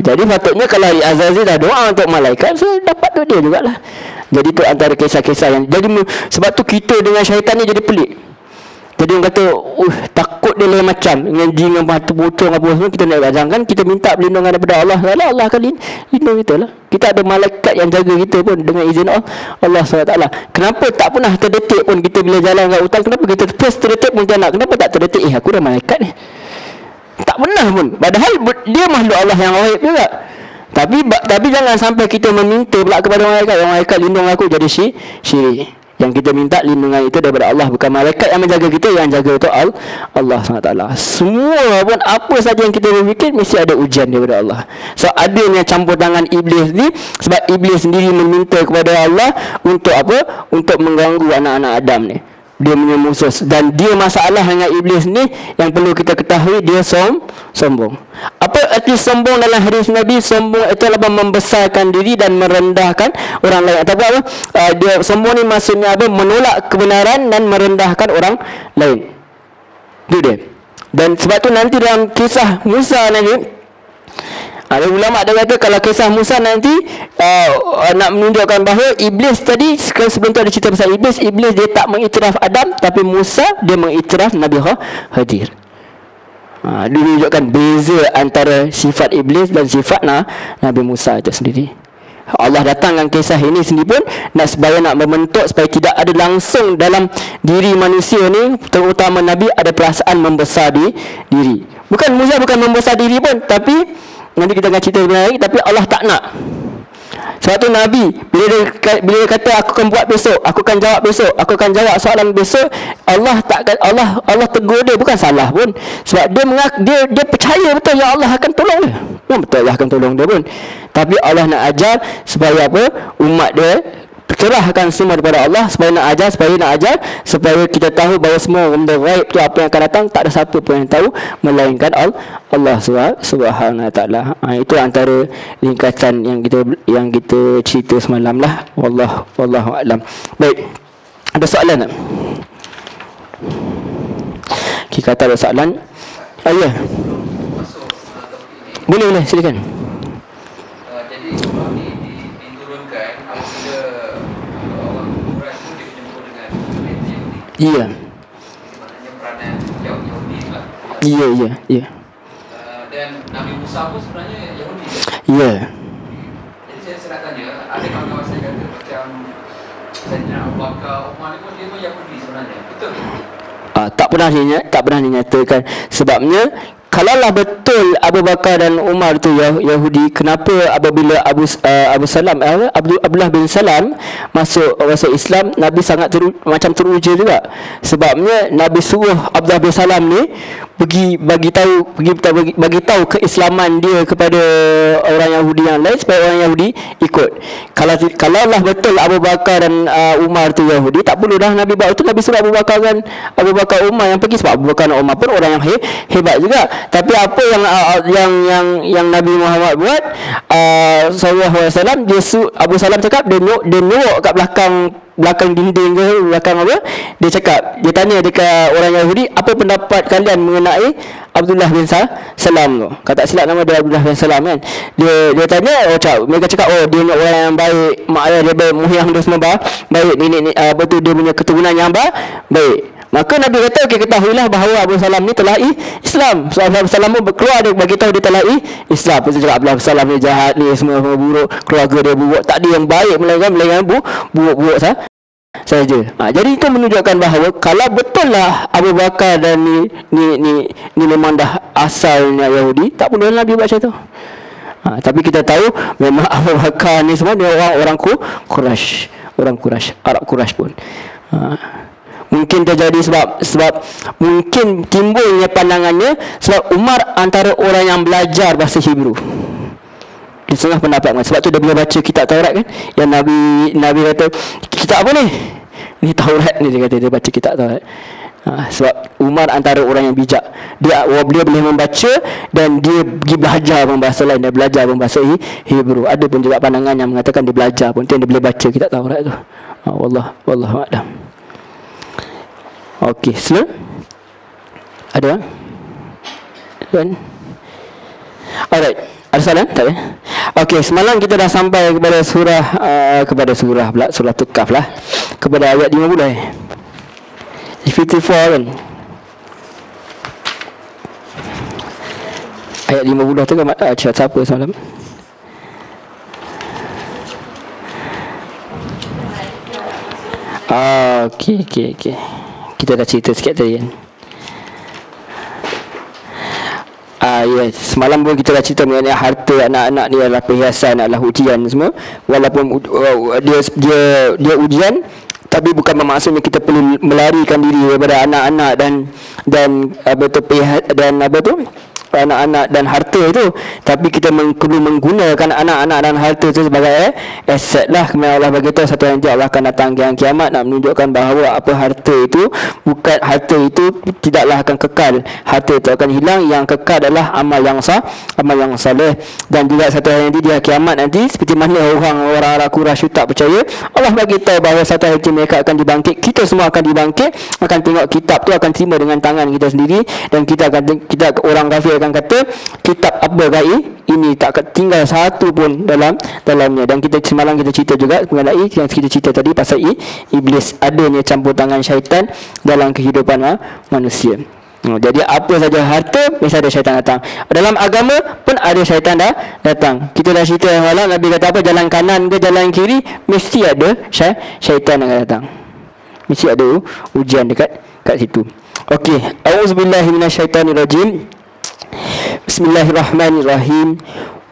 Jadi patutnya kalau Azazil dah doa untuk malaikat, so dapat tu dia jugalah. Jadi tu antara kisah-kisah yang jadi, sebab tu kita dengan syaitan ni jadi pelik. Jadi orang kata takut dia lain macam dengan jin, dengan batu bocong apa semua. Kita nak jangan kita minta perlindungan daripada Allah. Allah akan lindung kita lah. Kita ada malaikat yang jaga kita pun dengan izin Allah SWT. Kenapa tak pernah terdetik pun kita bila jalan kat hutan, kenapa kita first terdetik pun tak nak? Kenapa tak terdetik aku dah malaikat ni? Tak pernah pun. Padahal dia makhluk Allah yang gaib juga. Tapi jangan sampai kita meminta pula kepada malaikat lindung aku, jadi syirik. Yang kita minta lindungan itu daripada Allah, bukan malaikat yang menjaga kita, yang jaga itu Allah SWT. Semua pun apa saja yang kita berfikir mesti ada ujian daripada Allah. So adanya campur tangan iblis ni, sebab iblis sendiri meminta kepada Allah untuk apa? Untuk mengganggu anak-anak Adam ni. Dia punya musuh. Dan dia masalah dengan iblis ni yang perlu kita ketahui, dia sombong. Apa arti sombong dalam hadis Nabi? Sombong itu adalah membesarkan diri dan merendahkan orang lain. Atau apa? Dia sombong ni maksudnya apa? Menolak kebenaran dan merendahkan orang lain. Itu dia. Dan sebab tu nanti dalam kisah Musa nanti, ada ulama ada kata kalau kisah Musa nanti nak menunjukkan bahawa iblis tadi, sebelum tu ada cerita pasal iblis dia tak mengiktiraf Adam, tapi Musa dia mengiktiraf Nabi Khadir. Dia menunjukkan beza antara sifat iblis dan sifat Nabi Musa itu sendiri. Allah datangkan kisah ini sendiri pun nak membentuk supaya tidak ada langsung dalam diri manusia ni, terutama Nabi, ada perasaan membesar diri. Musa bukan membesar diri pun, tapi nanti kita akan cerita lagi, tapi Allah tak nak. Sebab tu Nabi bila dia kata aku akan buat besok, aku akan jawab besok, aku akan jawab soalan besok, Allah tegur dia, bukan salah pun. Sebab dia percaya betul yang Allah akan tolong dia. Betul Allah akan tolong dia pun. Tapi Allah nak ajar supaya apa? Umat dia serahkan semua kepada Allah, supaya nak ajar supaya kita tahu bahawa semua benda gaib tu, apa yang akan datang, tak ada siapa pun yang tahu melainkan Allah Subhanahu Wa Taala. Itu antara ringkasan yang kita cerita semalam lah. Wallahu a'lam. Baik. Ada soalan tak? Kita kata ada soalan. Ya. Boleh silakan.
Jadi sebab diturunkan apabila
Ya.
maknanya peranan Yahudi lah.
Ya.
Dan Nabi Musa pun sebenarnya Yahudi.
Ya.
Jadi saya nak tanya, ada kawan-kawan saya kata macam Sayyidina Abu Bakar, Umar ni pun dia pun Yahudi sebenarnya. Betul ke?
Tak pernah dinyatakan. Sebabnya kalaulah betul Abu Bakar dan Umar tu Yahudi, kenapa apabila Abdullah bin Salam masuk Islam, Nabi sangat macam teruja juga. Sebabnya Nabi suruh Abdullah bin Salam ni pergi bagi tahu keislaman dia kepada orang Yahudi yang lain, supaya orang Yahudi ikut. Kalaulah betul Abu Bakar dan Umar tu Yahudi, tak perlu dah Nabi buat itu. Nabi suruh Abu Bakar Umar yang pergi, sebab Abu Bakar dan Umar pun orang yang hebat juga. Tapi apa yang Nabi Muhammad buat, sallallahu alaihi wasallam, Abu Salam cakap dia nyuruh kat belakang dinding ke belakang apa, dia cakap, dia tanya dekat orang Yahudi, apa pendapat kalian mengenai Abdullah bin Salam tu. Kata silap nama dia Abdullah bin Salam kan. Dia tanya, mereka cakap dia ni orang yang baik, mak ayah dia baik, moyang dia semua baik, nenek betul dia punya keturunan yang baik. Maka Nabi kata, ketahuilah bahawa Abu Salam ni telah Islam. So Abu Salam pun keluar, dia bagi tahu dia telah Islam. Lepas tu cakap Abu Salam ni jahat ni, semua buruk, keluarga dia buruk, tak ada yang baik, melainkan buruk-buruk sah. saja. Jadi itu menunjukkan bahawa kalau betul lah Abu Bakar dan ni memang dah asalnya Yahudi, tak perlu Nabi buat macam tu. Tapi kita tahu memang Abu Bakar ni semua dia orang Quraisy, orang Quraisy, Arab Quraisy pun. Mungkin terjadi sebab mungkin timbulnya pandangannya sebab Umar antara orang yang belajar bahasa Hebrew. Di setengah pendapat kan. Sebab tu dia bila baca kitab Taurat kan, yang Nabi kata, kitab apa ni? Ni Taurat ni, dia kata dia baca kitab Taurat. Sebab Umar antara orang yang bijak. Dia boleh membaca dan dia pergi belajar pun bahasa lain, dia belajar pun bahasa Hebrew. Ada pun juga pandangan yang mengatakan dia belajar pun dia boleh baca kitab Taurat tu. Wallahu a'lam. Okey, sila. Ada? Kan? Alright. Ada soalan? Tak ada? Okey, semalam kita dah sampai kepada surah pula, surah Al-Kahf lah. Kepada ayat 50 54 kan. Ayat 50 tu kan cerita siapa semalam? Okey. Kita dah cerita sikit tadi kan. Yes. Semalam pun kita dah cerita mengenai harta anak-anak ni adalah perhiasan, adalah ujian semua. Walaupun dia ujian, tapi bukan bermaksudnya kita perlu melarikan diri daripada anak-anak dan anak-anak dan harta itu, tapi kita perlu menggunakan anak-anak dan harta itu sebagai aset lah. Kemudian Allah beritahu satu hari nanti Allah akan datang di hari kiamat nak menunjukkan bahawa harta itu tidaklah akan kekal, harta itu akan hilang. Yang kekal adalah amal yang saleh. Dan juga satu hari nanti di hari kiamat nanti, seperti mana orang-orang Arab Quraisy tak percaya, Allah beritahu bahawa satu hari nanti mereka akan dibangkit, kita semua akan dibangkit, akan tengok kitab tu, akan terima dengan tangan kita sendiri, dan kita orang kafir akan kata, kitab apa ini tak tinggal satu pun dalamnya. Dan semalam kita cerita juga mengenai yang kita cerita tadi pasal iblis, adanya campur tangan syaitan dalam kehidupan manusia. Jadi apa saja harta, mesti ada syaitan datang. Dalam agama pun ada syaitan datang. Kita dah cerita malam, Nabi kata apa, jalan kanan ke jalan kiri, mesti ada syaitan yang datang. Mesti ada ujian kat situ. Okey, auzubillahi minasyaitanirrajim. Bismillahirrahmanirrahim.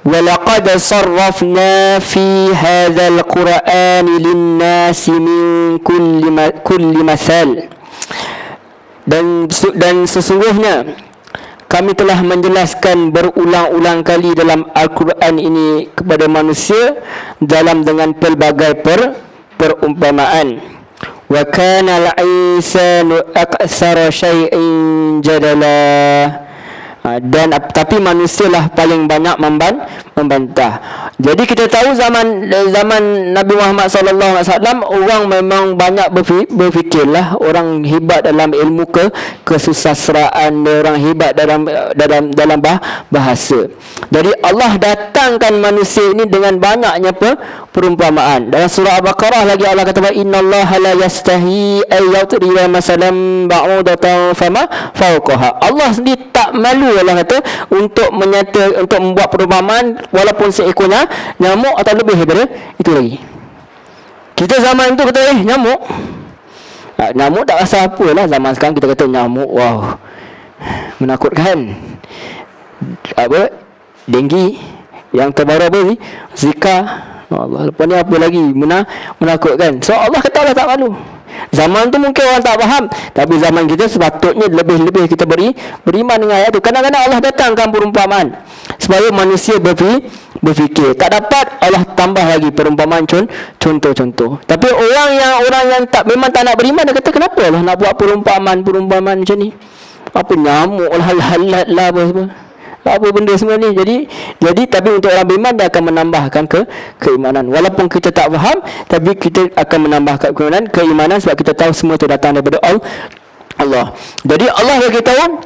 Walaqad sarrafna fi hadzal qur'ani lin-nasi min kulli mathal. Dan sesungguhnya kami telah menjelaskan berulang-ulang kali dalam Al-Quran ini kepada manusia dengan pelbagai perumpamaan. Wa kana al-insanu aktsara syai'in jadala. Tapi manusialah paling banyak membantah. Jadi kita tahu zaman Nabi Muhammad SAW, orang memang banyak berfikirlah, orang hebat dalam ilmu kesusastraan, orang hebat dalam bahasa. Jadi Allah datangkan manusia ini dengan banyaknya perumpamaan. Dalam surah Al-Baqarah lagi Allah kata, innallaha la yastahi ay yadriba masalan ba'udatan fama fawqaha. Allah sendiri tak malu, Allah kata, untuk membuat perumpamaan walaupun seekornya nyamuk atau lebih daripada itu lagi. Kita zaman itu kata nyamuk. Nyamuk tak rasa apa lah. Zaman sekarang kita kata nyamuk, wow, menakutkan. Denggi. Yang terbaru apa ni? Zika. Allah, lepas ni apa lagi? Menakutkan. So Allah kata Allah tak malu. Zaman tu mungkin orang tak faham, tapi zaman kita sepatutnya lebih kita beriman dengan ayat tu. Kadang-kadang Allah datangkan perumpamaan supaya manusia berfikir. Tak dapat, Allah tambah lagi perumpamaan, contoh-contoh. Tapi orang yang memang tak nak beriman, dia kata kenapa Allah nak buat perumpamaan macam ni? Apa nyamuk lah, lalat lah, apa benda semua ni. Jadi tapi untuk orang beriman, dia akan menambahkan keimanan. Walaupun kita tak faham, tapi kita akan menambahkan keimanan sebab kita tahu semua itu datang daripada Allah. Jadi Allah beritahu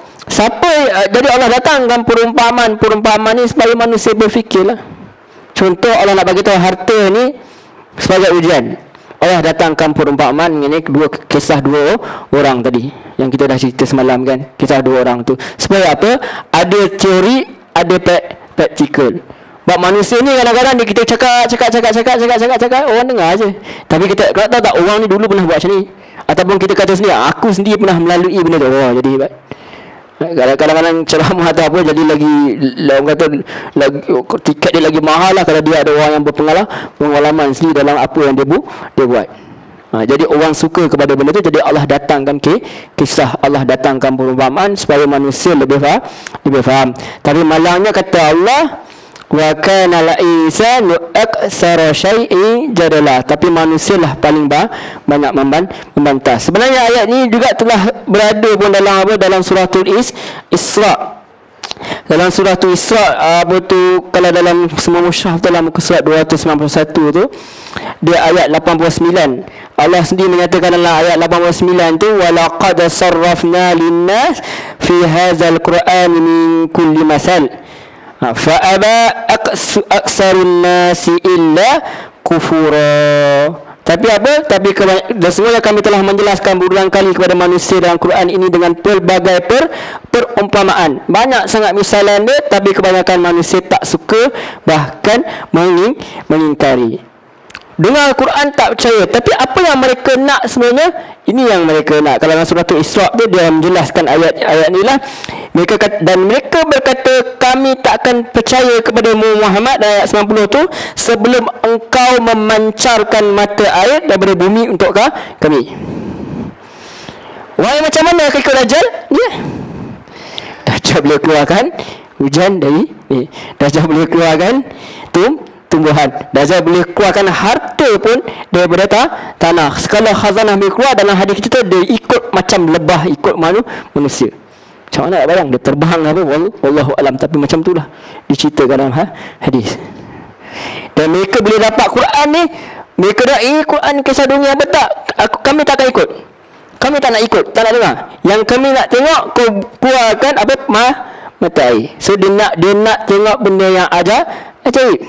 jadi Allah datangkan perumpamaan ni supaya manusia berfikirlah. Contoh, Allah nak bagi tahu harta ni sebagai ujian. Allah datangkan perumpamaan ini kisah dua orang tadi yang kita dah cerita semalam kan, kisah dua orang tu supaya apa? Ada teori, ada praktikal. Sebab manusia ni kadang-kadang dia kita cakap orang dengar aje. Tapi kita kalau tahu tak orang ni dulu pernah buat macam ni. Ataupun kita kata sendiri, aku sendiri pernah melalui benda tu. Oh, jadi hebat. Kadang-kadang ceramah atau apa jadi lagi orang kata lagi, tiket dia lagi mahal lah kalau dia ada orang yang berpengalaman sendiri dalam apa yang dia buat. Jadi orang suka kepada benda tu. Jadi Allah datangkan kisah, Allah datangkan perumpamaan supaya manusia lebih faham. Tapi malangnya kata Allah, wa kana al-insanu aktsara syai'in jadala. Tapi manusialah paling banyak membantah. Sebenarnya ayat ni juga telah berada pun dalam suratul Isra. Dalam surah tu Isra, apa tu, kalau dalam semua mushaf dalam muka surat 291 tu, dia ayat 89. Allah sendiri menyatakan dalam ayat 89 tu, walaqad sarrafna linnas fi hadzal qur'an min kulli masal fa aba aksarun nasi illa kufura. Tapi apa? Tapi dan semuanya kami telah menjelaskan berulang kali kepada manusia dalam Quran ini dengan pelbagai perumpamaan. Banyak sangat misalan dia, tapi kebanyakan manusia tak suka, bahkan mengingkari. Dengar Al-Quran tak percaya. Tapi apa yang mereka nak sebenarnya? Ini yang mereka nak. Kalau dalam surah Isra tu dia menjelaskan ayat ni lah. Mereka berkata, kami tak akan percaya kepada Muhammad, ayat 90 tu, sebelum engkau memancarkan mata air daripada bumi untuk kami. Wahai, macam mana akan ikut Dajjal? Ya, Dajjal boleh keluarkan hujan dari Dajjal boleh keluarkan tumbuhan. Dajjal boleh keluarkan harta pun daripada tanah. Sekala khazanah boleh keluar. Dalam hadis kita dia ikut macam lebah, ikut manusia. Macam mana nak bayang? Dia terbang apa? Wallahu alam. Tapi macam itulah diceritakan dalam hadis. Dan mereka boleh dapat Quran ni. Mereka dah Quran kisah dunia apa tak? Kami tak akan ikut. Kami tak nak ikut, tak nak dengar. Yang kami nak tengok, kau keluarkan apa? Mata air. So dia nak tengok benda yang ajaib.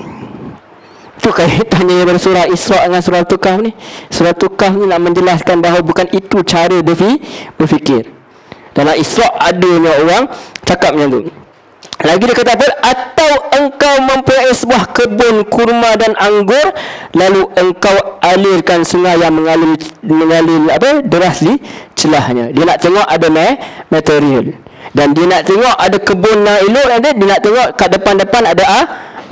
Itu kaitannya daripada surah Isra dengan surah Al-Kahf ni. Surah Al-Kahf ni nak menjelaskan bahawa bukan itu cara berfikir. Dalam Isra adanya orang cakap macam tu. Lagi dia kata apa? Atau engkau mempunyai sebuah kebun kurma dan anggur, lalu engkau alirkan sungai yang mengalir apa? Deras di celahnya. Dia nak tengok ada material. Dan dia nak tengok ada kebun yang elok, dan dia nak tengok kat depan ada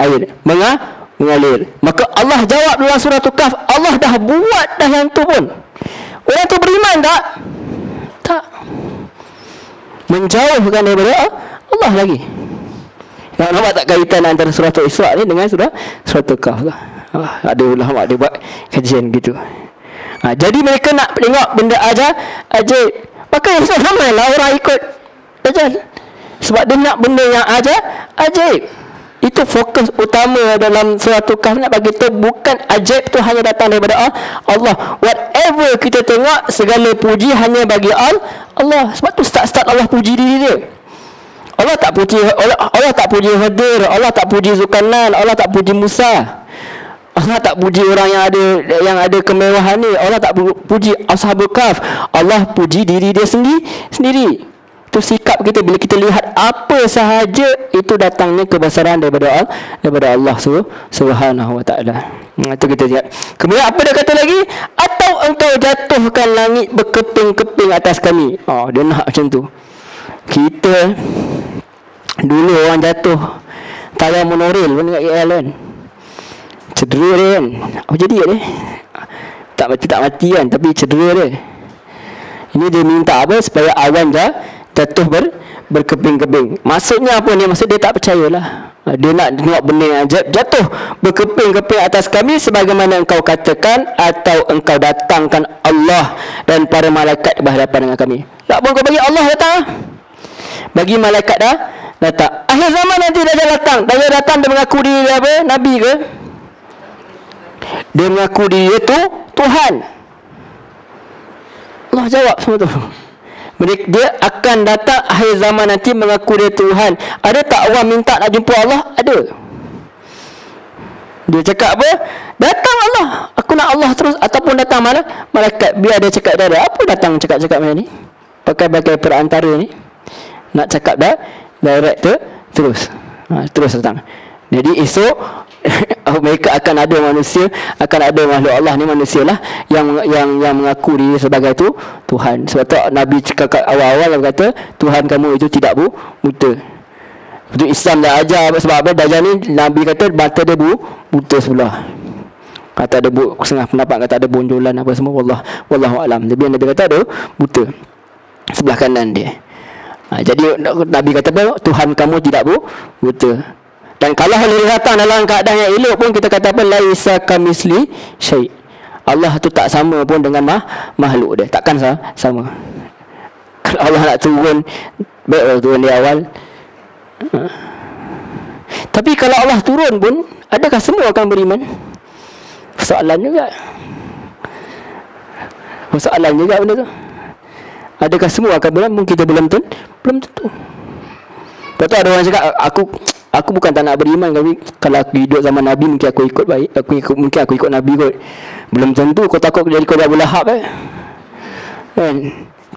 air mengalir. Maka Allah jawab dalam surah Al-Kahf, Allah dah buat dah yang tu pun. Orang tu beriman tak? Tak. Menjauhkan daripada Allah lagi. Nampak tak kaitan antara surah Isra ni dengan surah Al-Kahf lah. Ada ulama dia buat kajian gitu. Jadi mereka nak tengok benda ajaib. Maka ramailah orang ikut Dajjal. Sebab dia nak benda yang ajaib. Itu fokus utama dalam surah Al-Kahf, nak bagi tahu bukan ajaib tu hanya datang daripada Allah. Whatever kita tengok, segala puji hanya bagi Allah. Sebab tu start Allah puji diri dia. Allah tak puji Khadir, Allah tak puji Zulkarnain, Allah tak puji Musa. Allah tak puji orang yang ada kemewahan ni. Allah tak puji Ashabul Kahf. Allah puji diri dia sendiri. Itu sikap kita bila kita lihat apa sahaja itu datangnya kebesaran daripada Allah Subhanahu wa taala. Itu kita lihat. Kemudian apa dia kata lagi? Atau engkau jatuhkan langit berkeping-keping atas kami. Dia nak macam tu. Kita dulu orang jatuh tayar monorail pun dekat KL kan, cedera dia kan. Jadi dia tak mati kan, tapi cedera dia. Ini dia minta apa? Supaya awan jatuh berkeping-keping. Maksudnya apa ni? Maksud dia tak percayalah. Dia nak tengok benda yang jatuh berkeping-keping atas kami sebagaimana engkau katakan, atau engkau datangkan Allah dan para malaikat berhadapan dengan kami. Tak pun kau bagi Allah datang, bagi malaikat datang. Akhir zaman nanti Dajjal datang. Dajjal datang, dia mengaku diri dia apa? Nabi ke? Dia mengaku diri dia tu Tuhan. Allah jawab semua tu. Dia akan datang akhir zaman nanti mengaku dia Tuhan. Ada tak orang minta nak jumpa Allah? Ada. Dia cakap apa? Datang Allah, aku nak Allah terus. Ataupun datang mana? Malaikat. Biar dia cakap dia ada. Apa datang cakap-cakap macam ni? Pakai perantara ni. Nak cakap direct terus. Terus datang. Jadi esok mereka akan ada manusia, akan ada makhluk Allah ni manusia lah yang mengaku diri sebagai tu Tuhan. Sebab tu Nabi cakap awal-awal berkata Tuhan kamu itu tidak buta. Betul, Islam dah ajar. Sebab apa? Dajjal ni Nabi kata mata dia buta sebelah. Kata ada setengah pendapat kata ada bonjolan apa semua, wallahu alam. Tapi Nabi kata ada buta sebelah kanan dia. Jadi Nabi kata apa? Tuhan kamu tidak buta. Dan kalau dia datang dalam keadaan yang elok pun kita kata apa? Laisa kamisli syai'. Allah tu tak sama pun dengan makhluk dia. Takkan sama. Kalau Allah nak turun, baik turun di awal. Tapi kalau Allah turun pun, adakah semua akan beriman? Persoalan juga benda tu. Adakah semua akan beriman? Mungkin kita belum tentu. Lepas tu ada orang cakap aku bukan tak nak beriman, tapi kalau aku hidup zaman Nabi mungkin aku ikut baik. Mungkin aku ikut Nabi kot. Belum tentu kau takut jadi kau Abu Lahab kan?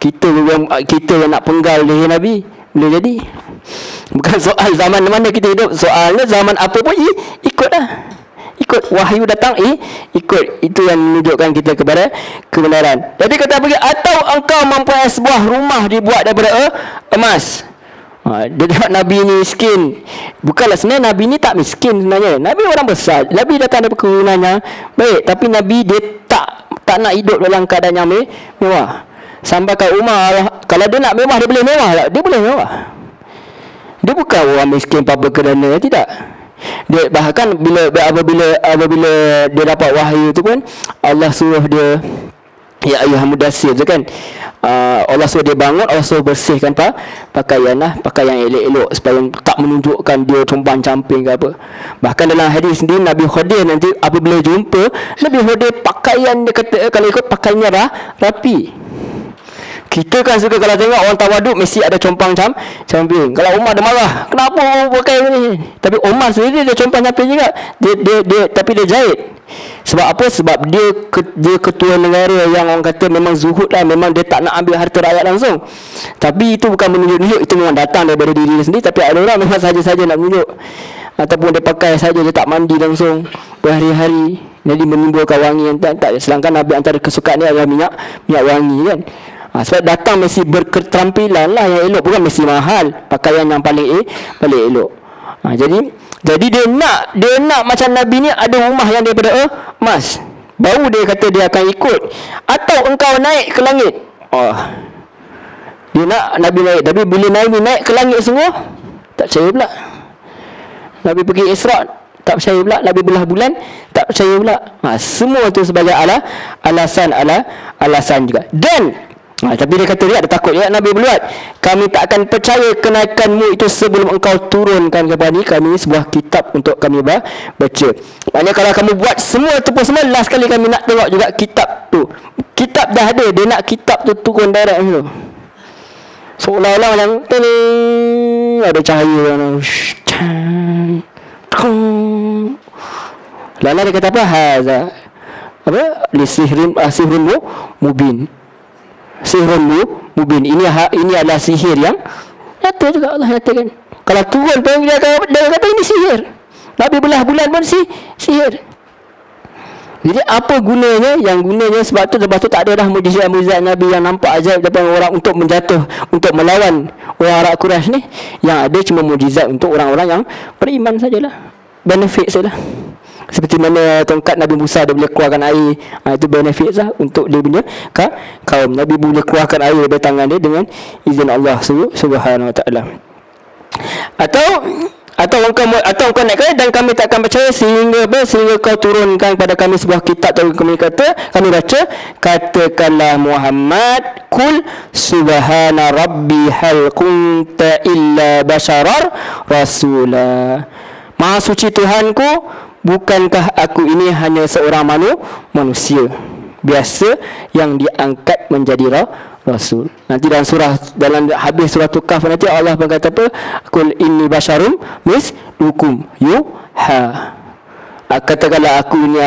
Kita yang nak penggal leher Nabi boleh jadi. Bukan soal zaman mana kita hidup, soalnya zaman apa pun ikutlah. Ikut wahyu datang, ikut. Itu yang menunjukkan kita kepada kebenaran. Jadi kata pergi, atau engkau mempunyai sebuah rumah dibuat daripada emas. Dia tengok Nabi ni miskin. Bukanlah sebenarnya Nabi ni tak miskin sebenarnya. Nabi orang besar. Nabi datang dari keturunannya baik, tapi Nabi dia tak nak hidup dalam keadaan yang mewah. Sampai ke Umar, kalau dia nak mewah dia boleh mewah tak? Dia boleh mewah. Dia bukan orang miskin apa kerana tidak. Dia bahkan apabila dia dapat wahyu tu pun Allah suruh dia, ya ayyuhal mudassir tu kan, Allah suruh dia bangun, Allah suruh bersihkan pakaian yang elok-elok supaya tak menunjukkan dia compang-camping ke apa. Bahkan dalam hadis sendiri Nabi Khadir nanti apabila jumpa Nabi Khadir, pakaian dia kata kalau ikut pakaiannya rapi. Kita kan suka kalau tengok orang tawaduk mesti ada compang-camping. Kalau Umar dia marah, kenapa pakai ni? Tapi Umar sendiri dia compang-camping juga. Dia tapi dia jahit. Sebab apa? Sebab dia ketua negara yang orang kata memang zuhud lah, memang dia tak nak ambil harta rakyat langsung. Tapi itu bukan menunjuk-nunjuk, itu memang datang daripada diri dia sendiri. Tapi ada orang memang saja-saja nak menunjuk, ataupun dia pakai saja, dia tak mandi langsung berhari-hari, jadi menimbulkan wangi yang tak. Sedangkan Nabi antara kesukaan dia adalah minyak wangi kan. Sebab datang mesti berketerampilan lah yang elok, bukan mesti mahal, pakaian yang paling elok. Jadi dia nak macam Nabi ni ada rumah yang daripada emas. Baru dia kata dia akan ikut. Atau engkau naik ke langit. Dia nak Nabi naik, tapi bila Nabi naik ke langit semua, tak percaya pula. Nabi pergi Isra', tak percaya pula. Nabi belah bulan, tak percaya pula. Semua tu sebagai alasan juga. Dan tapi dia kata dia ada takut ya Nabi berbuat, kami tak akan percaya kenaikanmu itu sebelum engkau turunkan kepada kami sebuah kitab untuk kami baca. Maknanya kalau kamu buat semua tu pun semua, last kali kami nak tengok juga kitab tu. Kitab dah ada, dia nak kitab tu turun direct macam tu. Seolah-olah macam ada cahaya Lala dia kata apa? Haza apa? Lisihrim mubin. Sihirun mubin. Ini adalah sihir yang nyata juga. Allah nyatakan. Kalau turun pun dia kata ini sihir. Nabi belah bulan pun sihir. Jadi apa gunanya? Yang gunanya sebab tu tak ada dah mujizat-mujizat Nabi yang nampak ajaib depan orang untuk untuk melawan orang Arab Quraisy ni. Yang ada cuma mujizat untuk orang-orang yang beriman sajalah. Benefit sajalah. Seperti mana tongkat Nabi Musa dia boleh keluarkan air, itu benefit lah untuk dia punya kaum. Nabi boleh keluarkan air dari tangan dia dengan izin Allah Subhanahu Wa Taala. Atau engkau naik dan kami tak akan percaya sehingga kau turunkan pada kami sebuah kitab. Atau kami baca, katakanlah Muhammad, kul subhana rabbi hal kunta illa basharar rasula. Maha suci Tuhanku, bukankah aku ini hanya seorang manusia biasa yang diangkat menjadi rasul. Nanti dalam habis surah Kahf nanti Allah berkata apa? Qul inni basyarum mislukum yuha. Katakanlah aku ini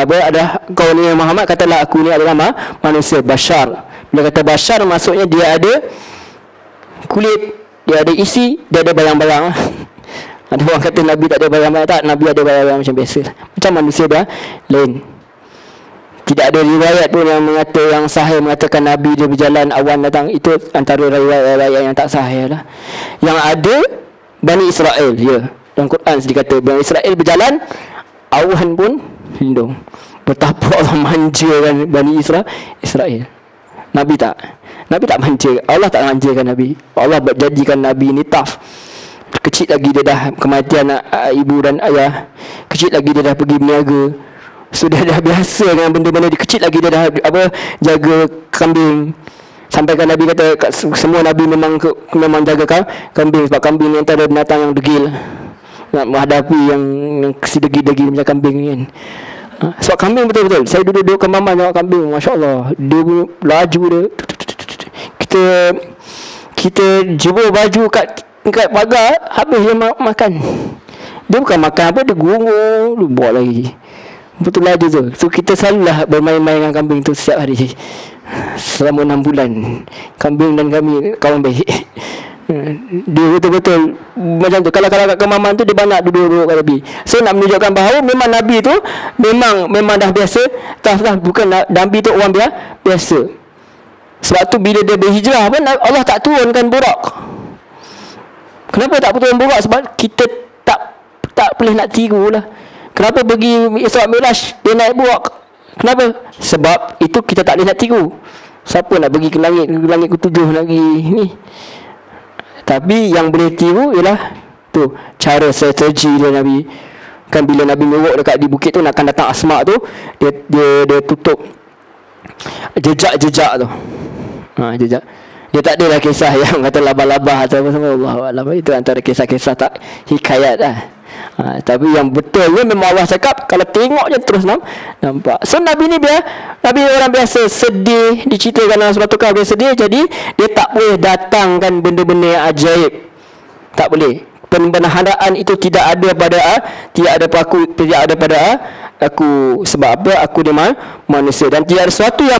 kau ni Muhammad, katalah aku ni adalah manusia bashar. Bila kata bashar maksudnya dia ada kulit, dia ada isi, dia ada balang-balang. Ada orang kata Nabi tak ada bayang-bayang. Tak, Nabi ada bayang-bayang macam biasa. Macam manusia dia lain. Tidak ada riwayat pun yang sahih mengatakan Nabi dia berjalan, awan datang. Itu antara riwayat yang tak sahih lah. Yang ada Bani Israel, ya. Dalam Quran dikata Bani Israel berjalan, awan pun lindung. Betapa Allah manjakan Bani Israel. Nabi tak manja. Allah tak manjakan Nabi. Allah jadikan Nabi ni tough. Kecil lagi dia dah kematian ibu dan ayah. Kecil lagi dia dah pergi berniaga. Sudah dah biasa dengan benda-benda dia. Kecil lagi dia dah jaga kambing. Sampaikan Nabi kata semua Nabi memang jaga kambing. Sebab kambing ni antara binatang yang degil, nak menghadapi yang si degil-degil macam kambing ni kan. Sebab kambing betul-betul. Saya duduk ke mama tengok kambing, Masya Allah, dia punya laju dia. Kita jebur baju kat pagar, habis dia makan. Dia bukan makan apa, dia gurung, dia buat lagi. Betul laju tu. So kita selalulah bermain-main dengan kambing tu setiap hari. Selama 6 bulan kambing dan kami kawan baik. Dia betul-betul macam tu. Kalau kat kemaman tu dia banyak duduk-duduk kat Nabi. So nak menunjukkan bahawa memang Nabi tu memang dah biasa. Tak, bukan Nabi tu orang biasa. Sebab tu bila dia berhijrah pun Allah tak turunkan burak. Kenapa tak turun burak? Sebab kita tak boleh nak tiru lah. Kenapa pergi Isra' Mi'raj dia naik burak? Kenapa? Sebab itu kita tak boleh nak tiru. Siapa nak pergi ke langit ke-7 lagi ni? Tapi yang boleh tiru ialah tu cara strategi dia Nabi. Kan bila Nabi meruk dekat di bukit tu, akan datang Asma tu, dia tutup jejak tu. Jejak. Dia tak adalah kisah yang kata labah-labah atau apa semua. Allahuakbar. Itu antara kisah-kisah tak hikayat lah. Tapi yang betul ni memang Allah cakap, kalau tengok je terus nampak. So Nabi ni Nabi orang biasa, sedih, diceritakan dalam surah Tukar dia sedih, jadi dia tak boleh datangkan benda-benda yang ajaib. Tak boleh. Pembendaharaan itu tidak ada pada aku. Sebab apa? Aku dia manusia, dan tidak ada sesuatu yang